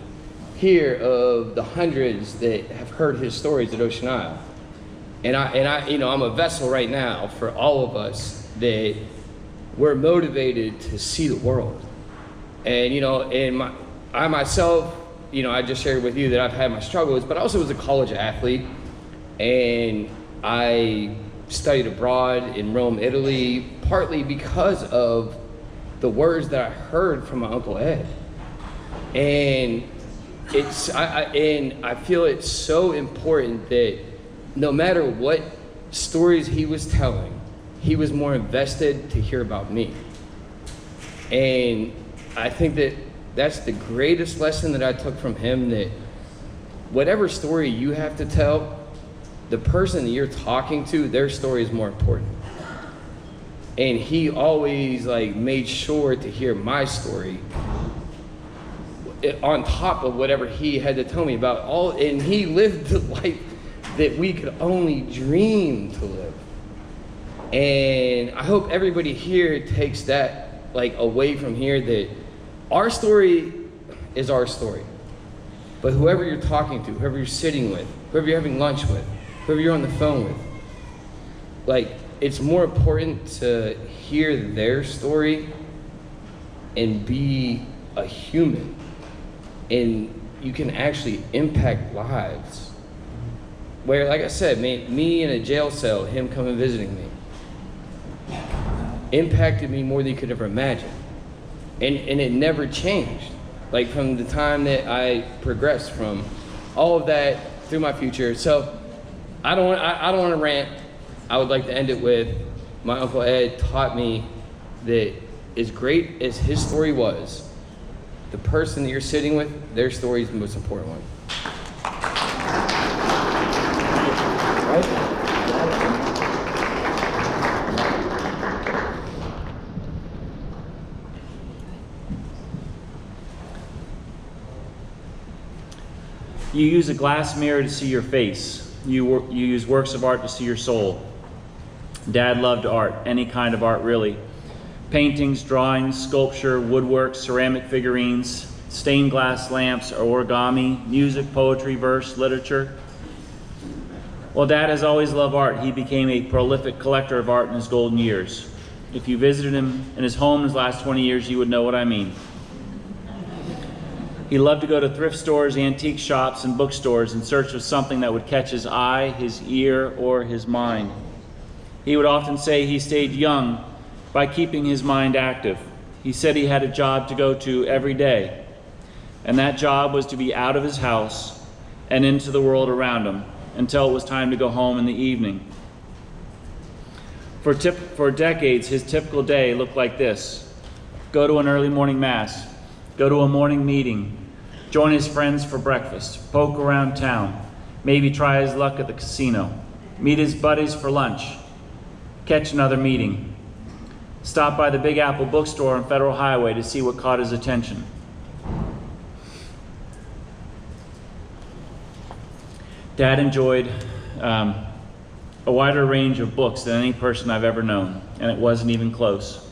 here of the hundreds that have heard his stories at Ocean Isle. And I, you know, I'm a vessel right now for all of us that we're motivated to see the world. And, you know, I myself, you know, I just shared with you that I've had my struggles, but I also was a college athlete, and I studied abroad in Rome, Italy, partly because of the words that I heard from my Uncle Ed. And I feel it's so important that no matter what stories he was telling, he was more invested to hear about me. And I think that that's the greatest lesson that I took from him, that whatever story you have to tell, the person that you're talking to, their story is more important. And he always made sure to hear my story on top of whatever he had to tell me about all, and he lived the life that we could only dream to live. And I hope everybody here takes that away from here, that our story is our story. But whoever you're talking to, whoever you're sitting with, whoever you're having lunch with, whoever you're on the phone with, it's more important to hear their story and be a human. And you can actually impact lives. Where, like I said, me in a jail cell, him coming visiting me, impacted me more than you could ever imagine. And it never changed. From the time that I progressed from all of that through my future. So I don't want to rant. I would like to end it with, my Uncle Ed taught me that as great as his story was, the person that you're sitting with, their story is the most important one. Right? You use a glass mirror to see your face. You use works of art to see your soul. Dad loved art, any kind of art really. Paintings, drawings, sculpture, woodwork, ceramic figurines, stained glass lamps, origami, music, poetry, verse, literature. While Dad has always loved art, he became a prolific collector of art in his golden years. If you visited him in his home in his last 20 years, you would know what I mean. He loved to go to thrift stores, antique shops, and bookstores in search of something that would catch his eye, his ear, or his mind. He would often say he stayed young by keeping his mind active. He said he had a job to go to every day, and that job was to be out of his house and into the world around him until it was time to go home in the evening. For decades, his typical day looked like this: go to an early morning mass, go to a morning meeting, join his friends for breakfast, poke around town, maybe try his luck at the casino, meet his buddies for lunch, catch another meeting, stop by the Big Apple bookstore on Federal Highway to see what caught his attention. Dad enjoyed a wider range of books than any person I've ever known, and it wasn't even close.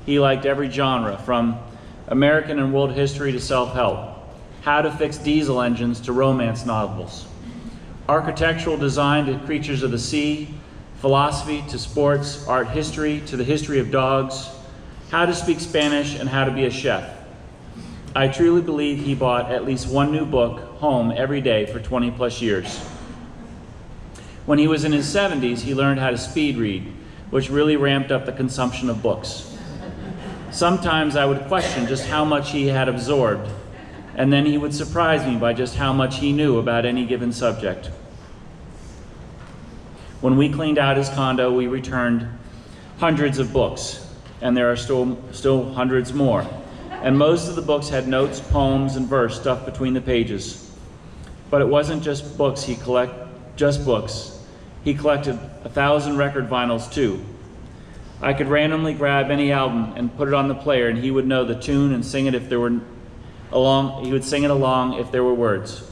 He liked every genre, from American and world history to self-help, how to fix diesel engines to romance novels, architectural design to creatures of the sea, philosophy to sports, art history to the history of dogs, how to speak Spanish and how to be a chef. I truly believe he bought at least one new book home every day for 20 plus years. When he was in his 70s, he learned how to speed read, which really ramped up the consumption of books. Sometimes I would question just how much he had absorbed, and then he would surprise me by just how much he knew about any given subject. When we cleaned out his condo, we returned hundreds of books, and there are still hundreds more. And most of the books had notes, poems, and verse stuffed between the pages. But it wasn't just books he collected. He collected 1,000 record vinyls too. I could randomly grab any album and put it on the player, and he would know the tune and sing it if there were he would sing it along if there were words.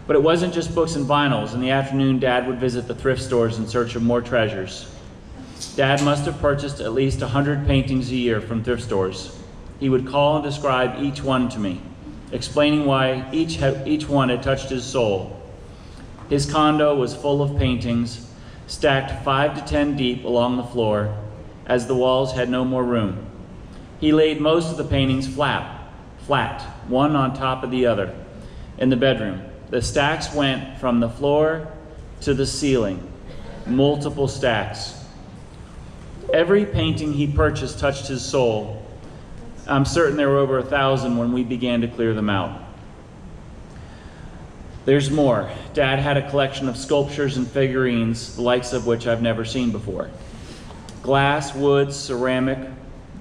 But it wasn't just books and vinyls. In the afternoon, Dad would visit the thrift stores in search of more treasures. Dad must have purchased at least 100 paintings a year from thrift stores. He would call and describe each one to me, explaining why each one had touched his soul. His condo was full of paintings, stacked 5 to 10 deep along the floor, as the walls had no more room. He laid most of the paintings flat, one on top of the other, in the bedroom. The stacks went from the floor to the ceiling, multiple stacks. Every painting he purchased touched his soul. I'm certain there were over 1,000 when we began to clear them out. There's more. Dad had a collection of sculptures and figurines, the likes of which I've never seen before. Glass, wood, ceramic,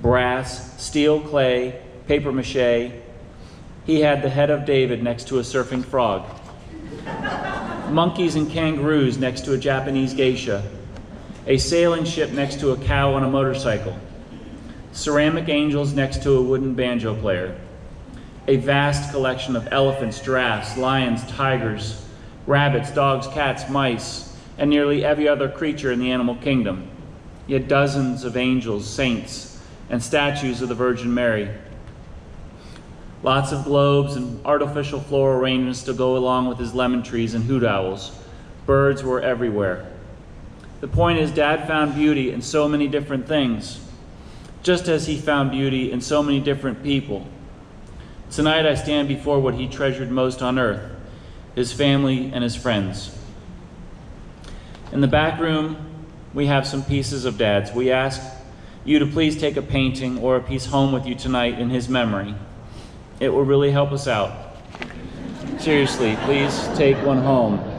brass, steel, clay, paper mache. He had the head of David next to a surfing frog. Monkeys and kangaroos next to a Japanese geisha. A sailing ship next to a cow on a motorcycle. Ceramic angels next to a wooden banjo player. A vast collection of elephants, giraffes, lions, tigers, rabbits, dogs, cats, mice, and nearly every other creature in the animal kingdom. Yet dozens of angels, saints, and statues of the Virgin Mary. Lots of globes and artificial floral arrangements to go along with his lemon trees and hoot owls. Birds were everywhere. The point is, Dad found beauty in so many different things, just as he found beauty in so many different people. Tonight I stand before what he treasured most on earth, his family and his friends. In the back room, we have some pieces of Dad's. We ask you to please take a painting or a piece home with you tonight in his memory. It will really help us out. Seriously, please take one home.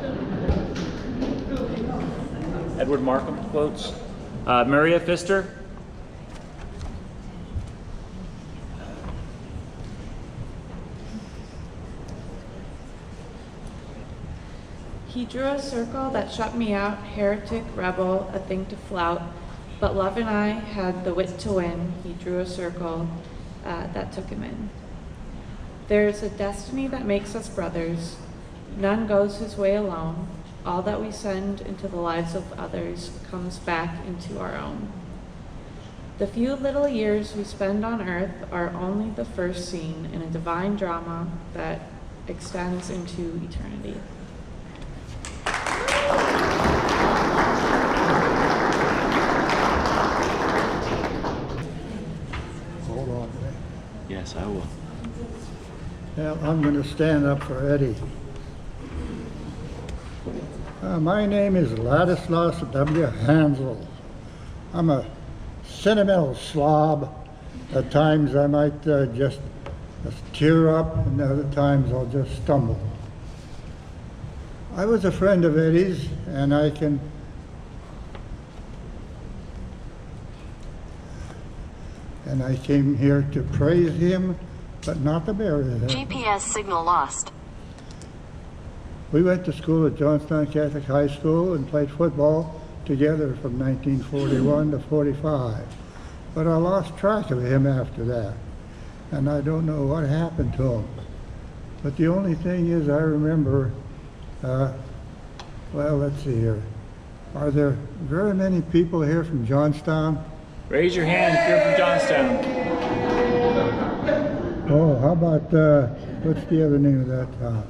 Edward Markham quotes. Maria Pfister. He drew a circle that shut me out, heretic, rebel, a thing to flout. But love and I had the wit to win. He drew a circle that took him in. There's a destiny that makes us brothers. None goes his way alone. All that we send into the lives of others comes back into our own. The few little years we spend on earth are only the first scene in a divine drama that extends into eternity. Hold on. Yes, I will. Well, I'm going to stand up for Eddie. My name is Ladislas W. Hansel. I'm a sentimental slob. At times I might just tear up, and other times I'll just stumble. I was a friend of Eddie's, and I came here to praise him, but not to bury him. GPS signal lost. We went to school at Johnstown Catholic High School and played football together from 1941 to 45. But I lost track of him after that, and I don't know what happened to him. But the only thing is I remember, well, let's see here. Are there very many people here from Johnstown? Raise your hand if you're from Johnstown. Oh, how about, what's the other name of that town?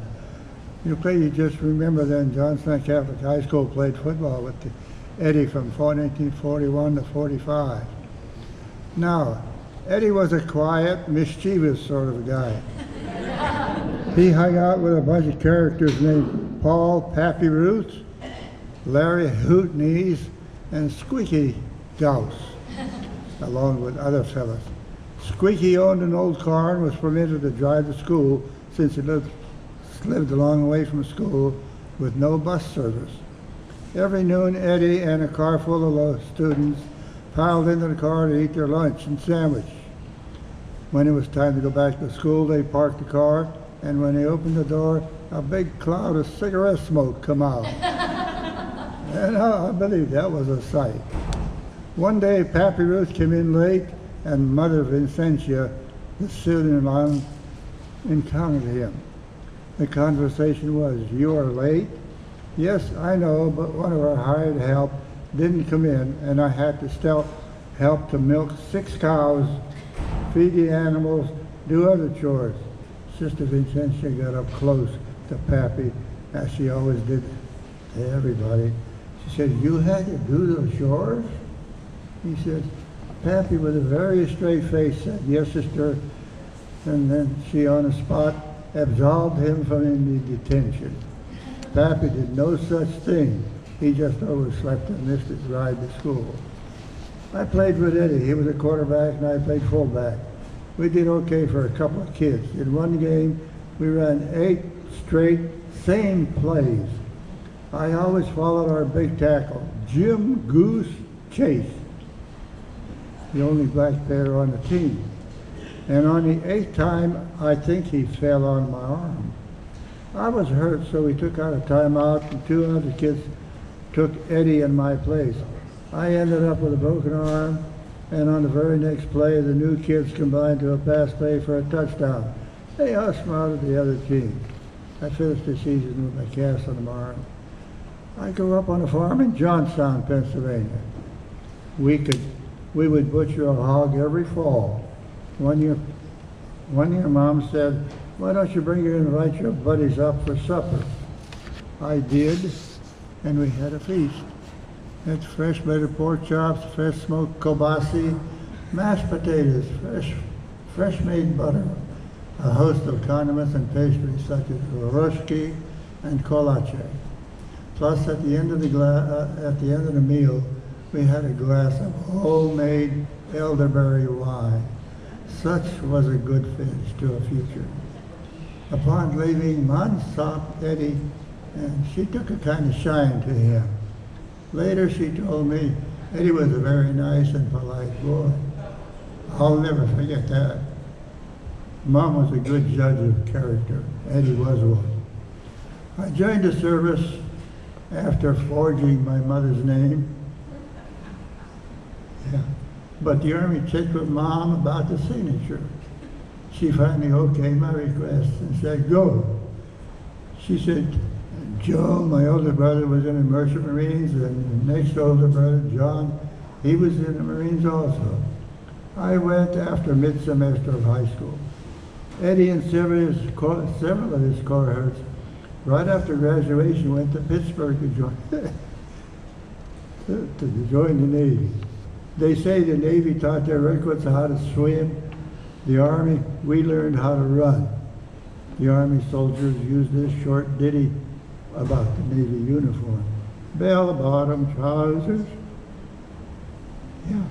You just remember then Johnstown Catholic High School played football with Eddie from 1941 to 45. Now, Eddie was a quiet, mischievous sort of guy. He hung out with a bunch of characters named Paul Pappy Ruth, Larry Hoot Knees, and Squeaky Douse, along with other fellas. Squeaky owned an old car and was permitted to drive to school since he lived a long way from school with no bus service. Every noon, Eddie and a car full of those students piled into the car to eat their lunch and sandwich. When it was time to go back to school, they parked the car, and when they opened the door, a big cloud of cigarette smoke come out. And I believe that was a sight. One day, Pappy Ruth came in late, and Mother Vincentia, the student-in-law, encountered him. The conversation was, "You are late?" "Yes, I know, but one of our hired help didn't come in, and I had to still help to milk 6 cows, feed the animals, do other chores." Sister Vincentia got up close to Pappy, as she always did to everybody. She said, "You had to do those chores?" He said, Pappy, with a very straight face, said, "Yes, sister." And then she, on the spot, absolved him from any detention. Pappy did no such thing. He just overslept and missed his ride to school. I played with Eddie. He was a quarterback and I played fullback. We did okay for a couple of kids. In one game, we ran 8 straight same plays. I always followed our big tackle, Jim Goose Chase, the only black player on the team. And on the 8th time, I think he fell on my arm. I was hurt, so we took out a timeout, and 2 other kids took Eddie in my place. I ended up with a broken arm, and on the very next play, the new kids combined to a pass play for a touchdown. They outsmarted the other team. I finished the season with a cast on my arm. I grew up on a farm in Johnstown, Pennsylvania. We would butcher a hog every fall. One year, Mom said, "Why don't you invite your buddies up for supper?" I did, and we had a feast. Had fresh buttered pork chops, fresh smoked kielbasa, mashed potatoes, fresh made butter, a host of condiments and pastries such as röshki and kolache. Plus, at the end of the meal, we had a glass of homemade elderberry wine. Such was a good finish to a future. Upon leaving, Mom stopped Eddie, and she took a kind of shine to him. Later, she told me Eddie was a very nice and polite boy. I'll never forget that. Mom was a good judge of character. Eddie was one. I joined the service after forging my mother's name. Yeah. But the Army checked with Mom about the signature. She finally okayed my request and said, "Go." She said, "Joe, my older brother, was in the Merchant Marines, and the next older brother, John, he was in the Marines also." I went after mid-semester of high school. Eddie and several of his cohorts, right after graduation, went to Pittsburgh to join the Navy. They say the Navy taught their recruits how to swim. The Army, we learned how to run. The Army soldiers used this short ditty about the Navy uniform. Bell-bottom trousers. Yeah.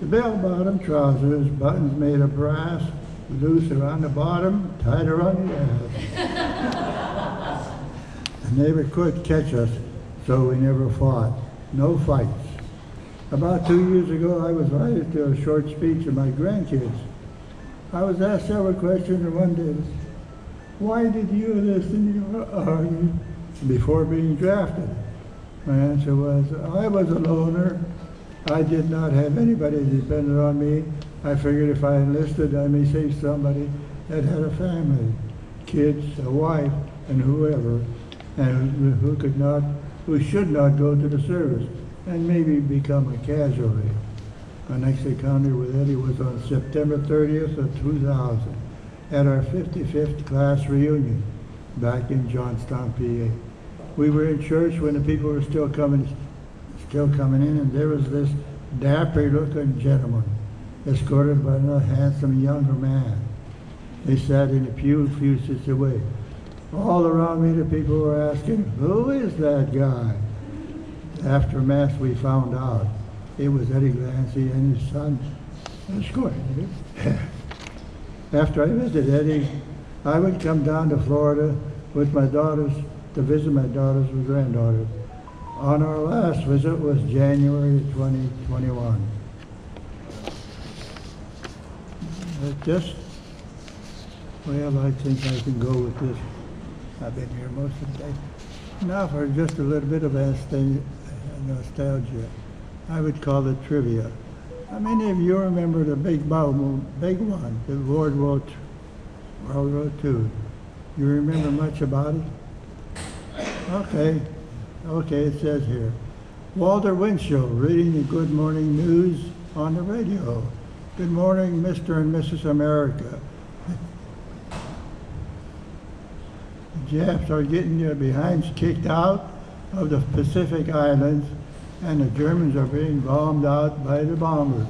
The bell-bottom trousers, buttons made of brass, loose around the bottom, tight around the ass. The neighbor could catch us, so we never fought. No fights. About 2 years ago, I was invited to a short speech of my grandkids. I was asked several questions, and one day, "Why did you enlist in the Army before being drafted?" My answer was, "I was a loner. I did not have anybody dependent on me. I figured if I enlisted, I may save somebody that had a family, kids, a wife, and whoever, and who should not go to the service, and maybe become a casualty." My next encounter with Eddie was on September 30th of 2000 at our 55th class reunion back in Johnstown, PA. We were in church when the people were still coming in, and there was this dapper-looking gentleman escorted by a handsome younger man. They sat in a pew a few seats away. All around me, the people were asking, "Who is that guy?" After Mass, we found out it was Eddie Glancy and his son escorting him. After I visited Eddie, I would come down to Florida with my daughters to visit my daughters and granddaughters. On our last visit was January 2021. Well, I think I can go with this. I've been here most of the day. Now for just a little bit of nostalgia. I would call it trivia. How many of you remember the big one, the World War II? You remember much about it? Okay, it says here. Walter Winchell reading the Good Morning News on the radio. Good morning, Mr. and Mrs. America. The Japs are getting their behinds kicked out of the Pacific Islands, and the Germans are being bombed out by the bombers.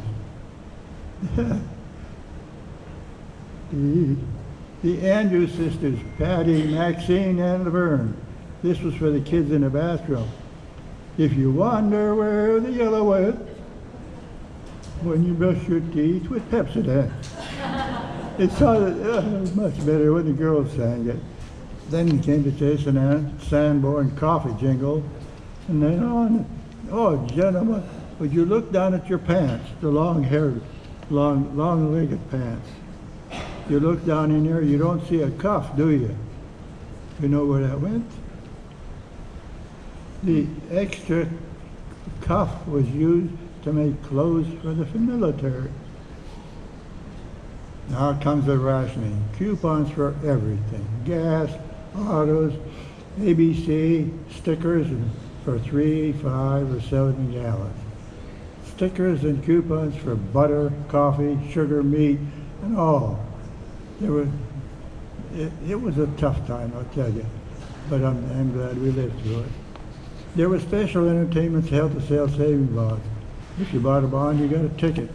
The Andrews sisters, Patty, Maxine, and Laverne. This was for the kids in the bathroom. If you wonder where the yellow went, when you brush your teeth with Pepsodent. It sounded much better when the girls sang it. Then came the Jason Sanborn coffee jingle, and then on. Oh, gentlemen, would you look down at your pants, the long-haired, long-legged pants? You look down in there, you don't see a cuff, do you? You know where that went? The extra cuff was used to make clothes for the military. Now comes the rationing. Coupons for everything. Gas, autos, ABC, stickers for 3, 5, or 7 gallons. Stickers and coupons for butter, coffee, sugar, meat, and all. It was a tough time, I'll tell you, but I'm glad we lived through it. There were special entertainments held to sell saving bonds. If you bought a bond, you got a ticket.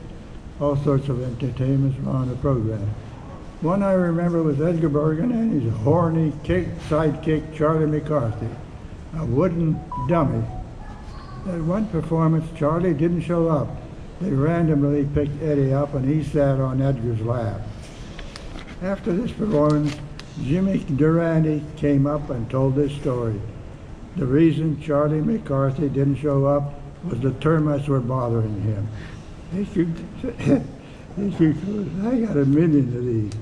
All sorts of entertainments were on the program. One I remember was Edgar Bergen and his horny sidekick Charlie McCarthy, a wooden dummy. At one performance, Charlie didn't show up. They randomly picked Eddie up and he sat on Edgar's lap. After this performance, Jimmy Durante came up and told this story. The reason Charlie McCarthy didn't show up was the termites were bothering him. I got a million of these.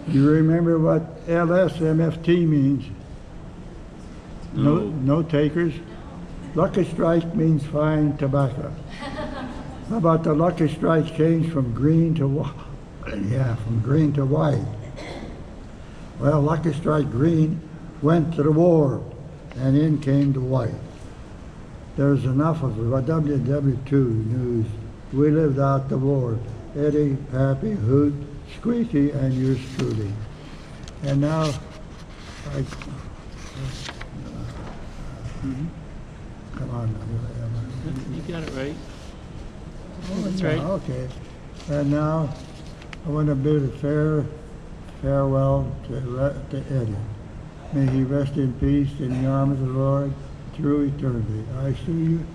You remember what LSMFT means? No takers. Lucky Strike means fine tobacco. How about the Lucky Strike change from green to white? Yeah, from green to white. Well, Lucky Strike green went to the war, and in came the white. There's enough of WW2 news. We lived out the war. Eddie, Pappy, Hoot, Squeaky, and yours truly. And now, come on. You got it right. Oh, That's yeah, right. Okay. And now, I want to bid a farewell to Eddie. May he rest in peace in the arms of the Lord through eternity. I see you.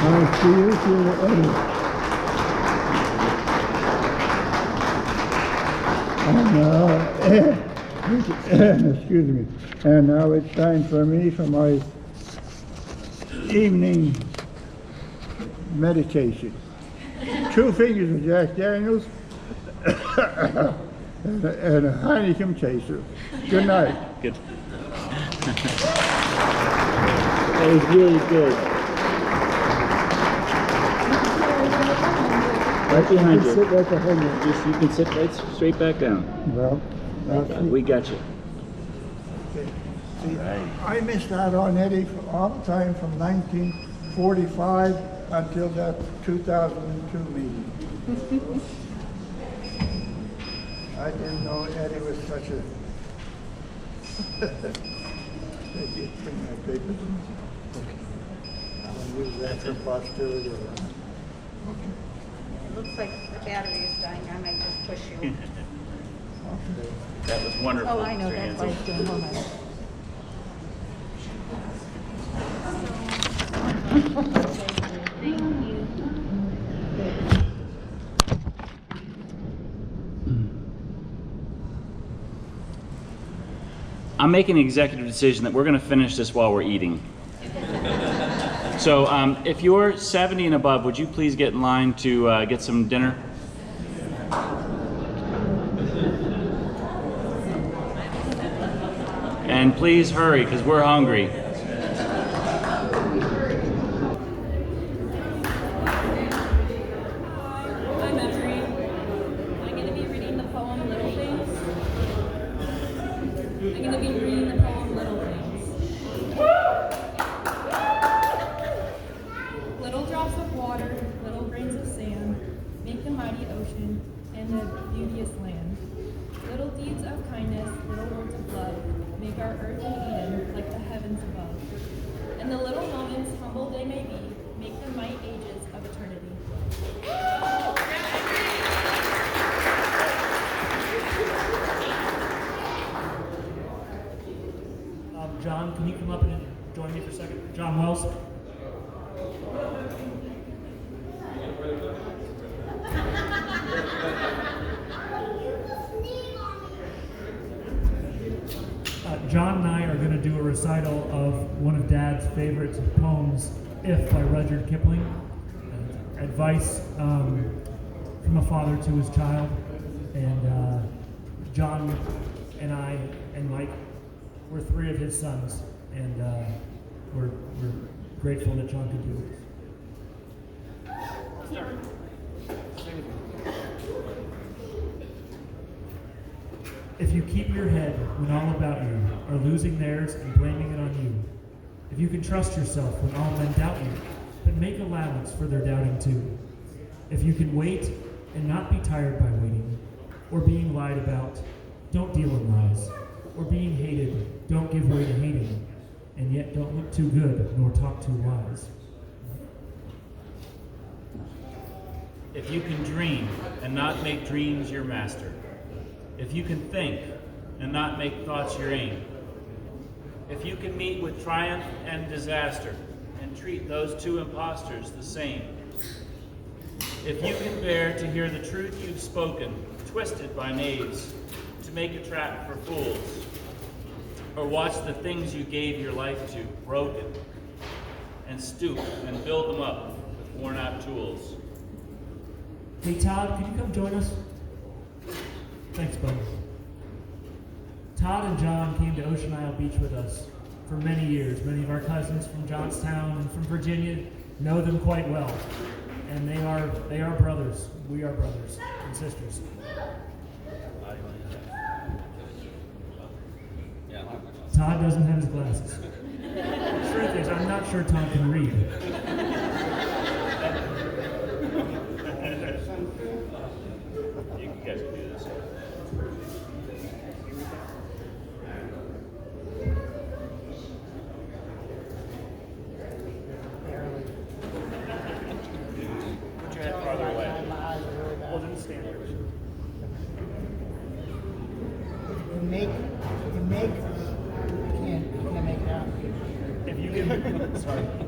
I see you through Eddie. And excuse me. And now it's time for me for my evening medication. 2 fingers of Jack Daniels and a Heineken chaser. Good night. Good. That was really good. Right behind you. Sit right behind you. You can sit right straight back down. Well, We got you. see, I missed out on Eddie all the time from 1945 until that 2002 meeting. I didn't know Eddie was such a... Bring my papers. I'll use that for posterity. It looks like the battery is dying. I might just push you. That was wonderful. Oh, I know. Mr. That's why Hansel. it's doing. Hold on. I'm making an executive decision that we're going to finish this while we're eating. So if you're 70 and above, would you please get in line to get some dinner? And please hurry, because we're hungry. Hi, Memory. I'm going to be reading the poem Little Things. I'm going to be reading the poem Little Things. Little drops of water, little grains of sand, make the mighty ocean and the beauteous land. Little deeds of kindness, little words of love, make our earth and Eden like the heavens above. And the little moments, humble they may be, make the might ages of eternity. John, can you come up and join me for a second? John Wells. John and I are going to do a recital of one of Dad's favorite poems, If by Rudyard Kipling. Advice from a father to his child. And John and I and Mike, we're three of his sons. And we're grateful that John could do this. If you keep your head when all about you are losing theirs and blaming it on you, if you can trust yourself when all men doubt you, but make allowance for their doubting too, if you can wait and not be tired by waiting, or being lied about, don't deal in lies, or being hated, don't give way to hating, and yet don't look too good nor talk too wise. If you can dream and not make dreams your master, if you can think and not make thoughts your aim, if you can meet with triumph and disaster and treat those two impostors the same, if you can bear to hear the truth you've spoken, twisted by knaves, to make a trap for fools, or watch the things you gave your life to broken, and stoop and build them up with worn out tools. Hey Todd, could you come join us? Thanks, bud. Todd and John came to Ocean Isle Beach with us for many years. Many of our cousins from Johnstown and from Virginia know them quite well. And they are brothers. We are brothers and sisters. Todd doesn't have his glasses. The truth is, I'm not sure Todd can read. You guys can do this. Put your head farther away. Well, then stand there.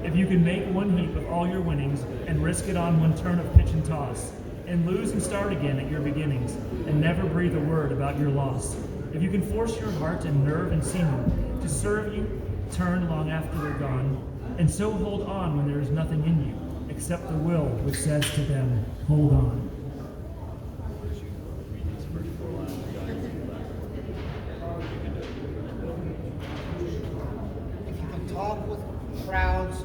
If you can make one heap of all your winnings and risk it on one turn of pitch and toss, and lose and start again at your beginnings, and never breathe a word about your loss, if you can force your heart and nerve and semen to serve you, turn long after they're gone, and so hold on when there is nothing in you except the will which says to them, hold on. If you can talk with crowds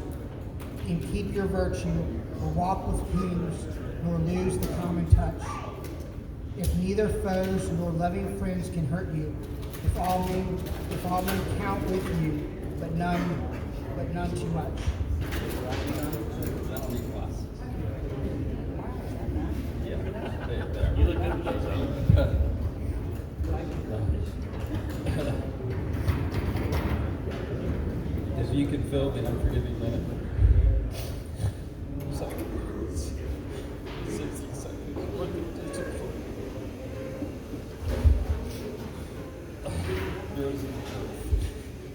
and keep your virtue, or walk with kings, nor lose the common touch. If neither foes nor loving friends can hurt you, if all men count with you, but none too much. You look good with those on. If you can fill the unforgiving minute. 60 seconds.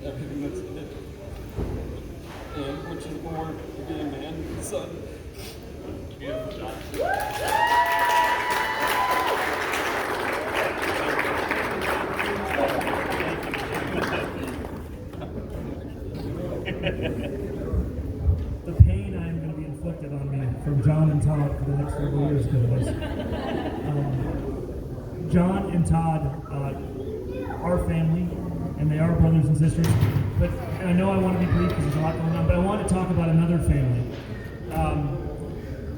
Everything that's in it. And which is more to be a man and son. Beautiful job. The pain I am going to be inflicted on me from John and Todd for the next several years, guys. John and Todd are family, and they are brothers and sisters. But I know I want to be brief because there's a lot going on, but I want to talk about another family.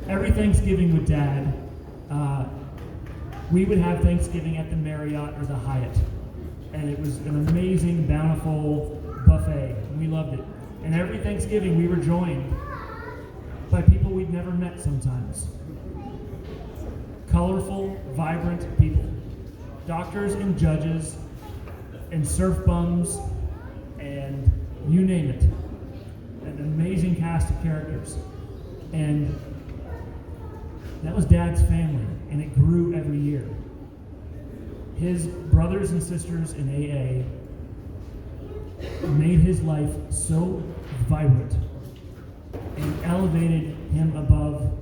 Every Thanksgiving with Dad, we would have Thanksgiving at the Marriott or the Hyatt. And it was an amazing, bountiful buffet. And we loved it. And every Thanksgiving we were joined by people we'd never met sometimes. Colorful, vibrant people. Doctors and judges and surf bums and you name it. An amazing cast of characters. And that was Dad's family, and it grew every year. His brothers and sisters in AA made his life so vibrant and elevated him above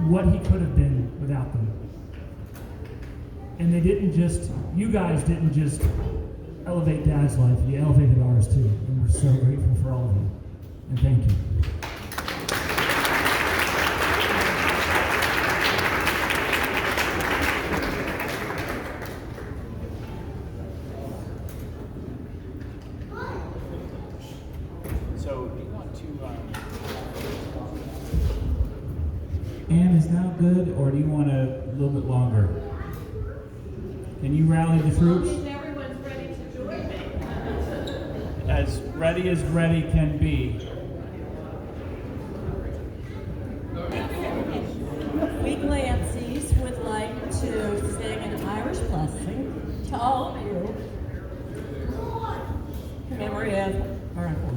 what he could have been without them. And you guys didn't just elevate Dad's life, you elevated ours too. And we're so grateful for all of you. And thank you. So, do you want to... Ann, is now good, or do you want a little bit longer? Can you rally the troops? Everyone's ready to join me. As ready can be. We Glancys would like to sing an Irish blessing to all of you in memory of our uncle.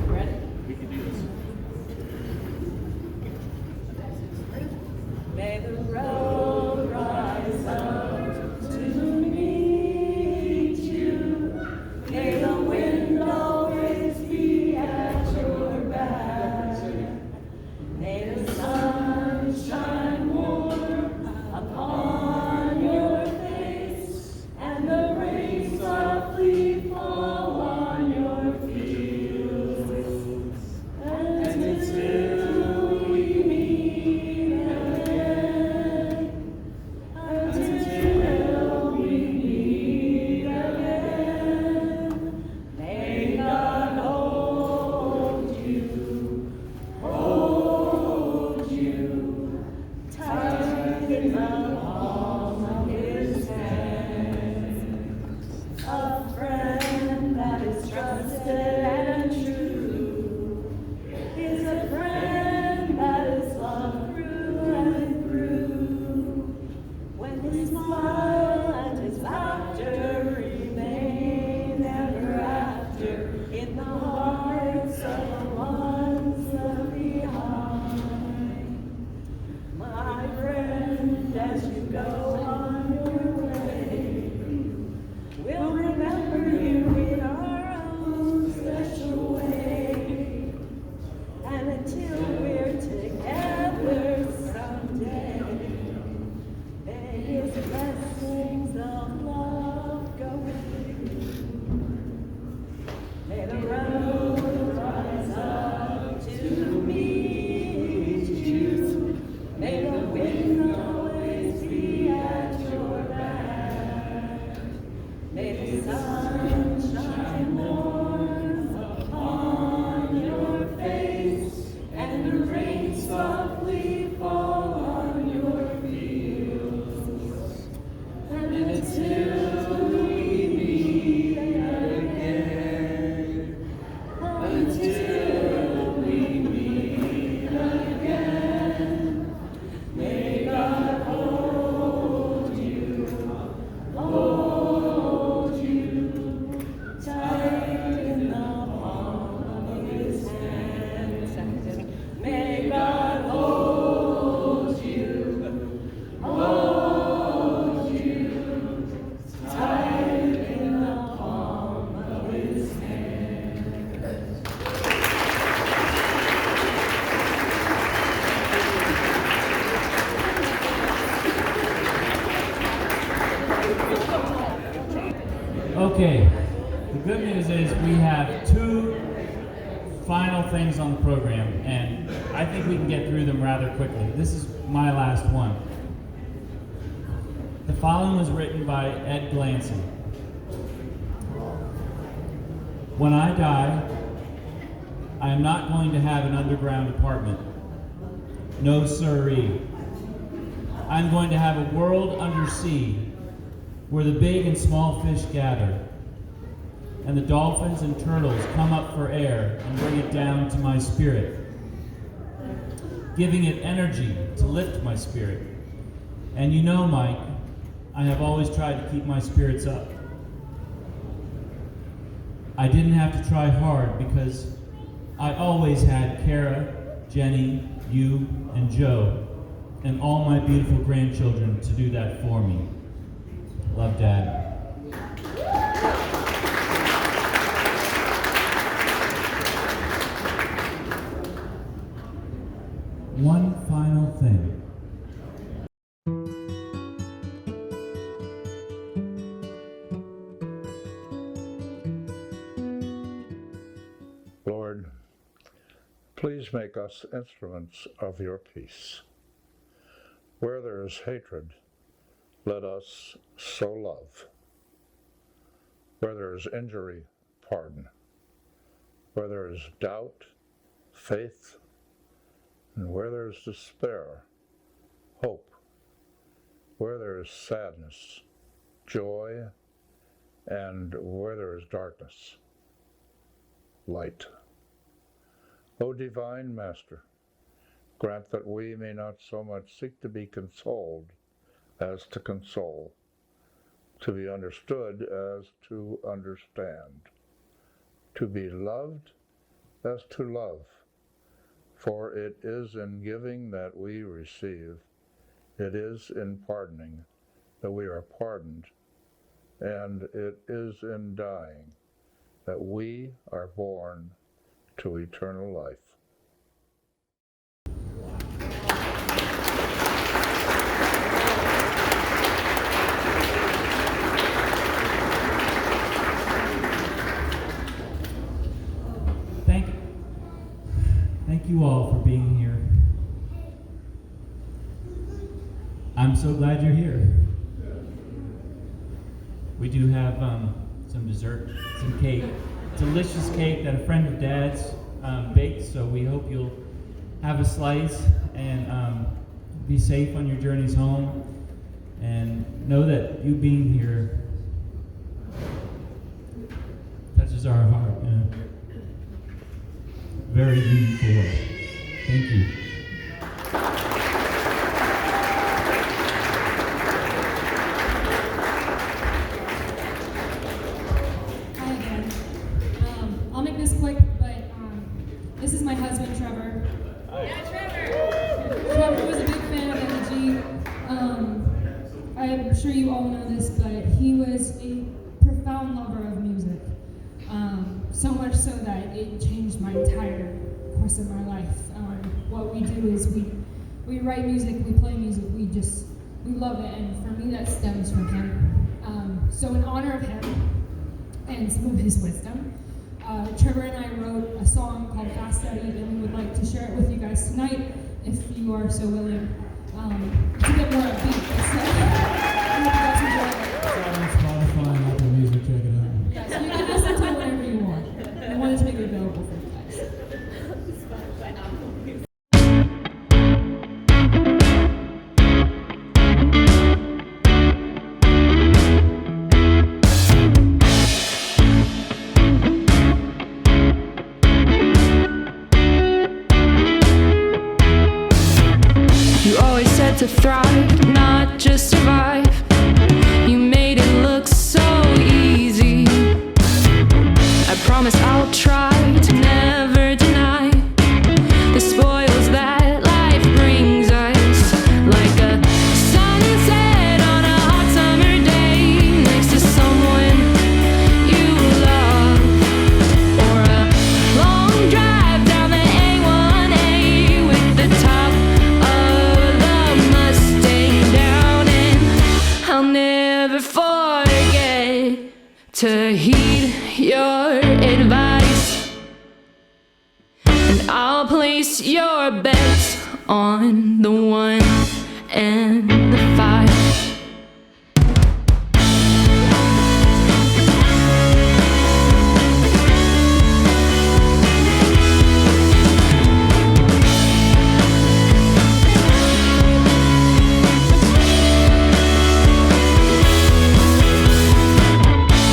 Ready? We can do this. May the road rise up to meet you. May the wind always be at your back. May the sun shine warm upon your face, and the rain softly fall on your fields. And until we meet again, until we meet again, may God hold you tight in the palm of his hand. A friend that is trusted and true is a friend that is loved through and through. When his smile and his laughter remain ever after in the hearts of the ones left behind. My friend, as you go on your way, we'll remember you in our own special way. And until we're together someday, may his blessings of love go with you. May the road rise up to meet you. May the wind always be at your back. May the sun shine warm upon your face, and the rain softly fall on your fields. And until we meet again, until we meet again, may God hold you tight in the palm of his hand. May God hold you tight in the palm of his hand. Okay, the good news is we have two final things on the program, and I think we can get through them rather quickly. This is my last one. The following was written by Ed Glancy. When I die, I am not going to have an underground apartment. No siree. I'm going to have a world under sea where the big and small fish gather, and the dolphins and turtles come up for air and bring it down to my spirit, giving it energy to lift my spirit. And you know, Mike, I have always tried to keep my spirits up. I didn't have to try hard because I always had Kara, Jenny, you, and Joe, and all my beautiful grandchildren to do that for me. Love, Dad. one final thing. Lord, please make us instruments of your peace. Where there is hatred, let us sow love. Where there is injury, pardon. Where there is doubt, faith. And where there is despair, hope. Where there is sadness, joy. And where there is darkness, light. O divine Master, grant that we may not so much seek to be consoled as to console, to be understood as to understand, to be loved as to love. For it is in giving that we receive, it is in pardoning that we are pardoned, and it is in dying that we are born to eternal life. Thank you all for being here. I'm so glad you're here. We do have some dessert, some cake, delicious cake that a friend of Dad's baked, so we hope you'll have a slice and be safe on your journeys home, and know that you being here touches our heart in a very meaningful way. Thank you. Hi again. I'll make this quick, but this is my husband, Trevor. Yeah, Trevor! Trevor was a big fan of energy. I'm sure you all know this, but he was a profound lover of music. So much so that it changed my entire course of my life. What we do is we write music, we play music, we love it, and for me that stems from him. So in honor of him and some of his wisdom, Trevor and I wrote a song called Fast Steady, and we would like to share it with you guys tonight, if you are so willing, to get more upbeat. So, I hope you guys enjoy it. It's on Spotify and Apple Music, check it out. Yeah, so you can listen to whatever you want. I wanted to make it available for you guys. You always said to thrive, not just survive. You made it look so easy. I promise I'll try to never deny the spoils that life brings us. Like a sunset on a hot summer day next to someone you love, or a long drive down the A1A with the top of the Mustang down, and I'll never forget to heed your advice, and I'll place your bets on the 1 and the 5.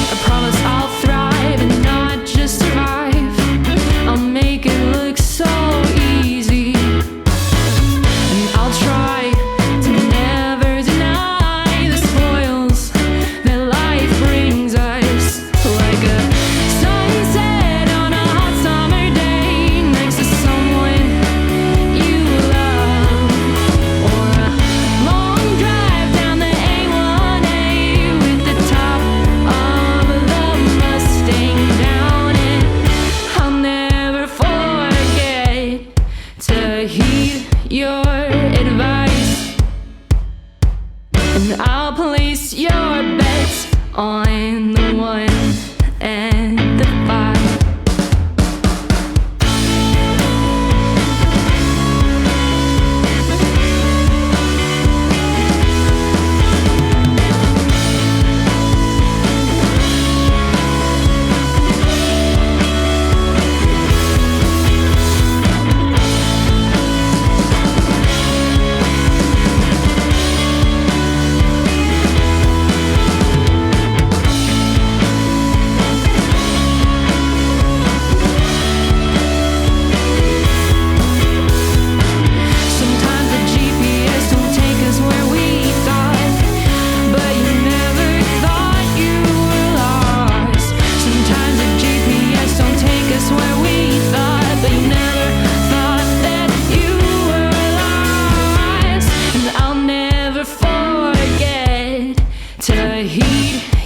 I promise I'll thrive and not just survive. I'll make it look so easy, and I'll try to never and I'll place your bets on the 1 and the 5.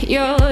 Your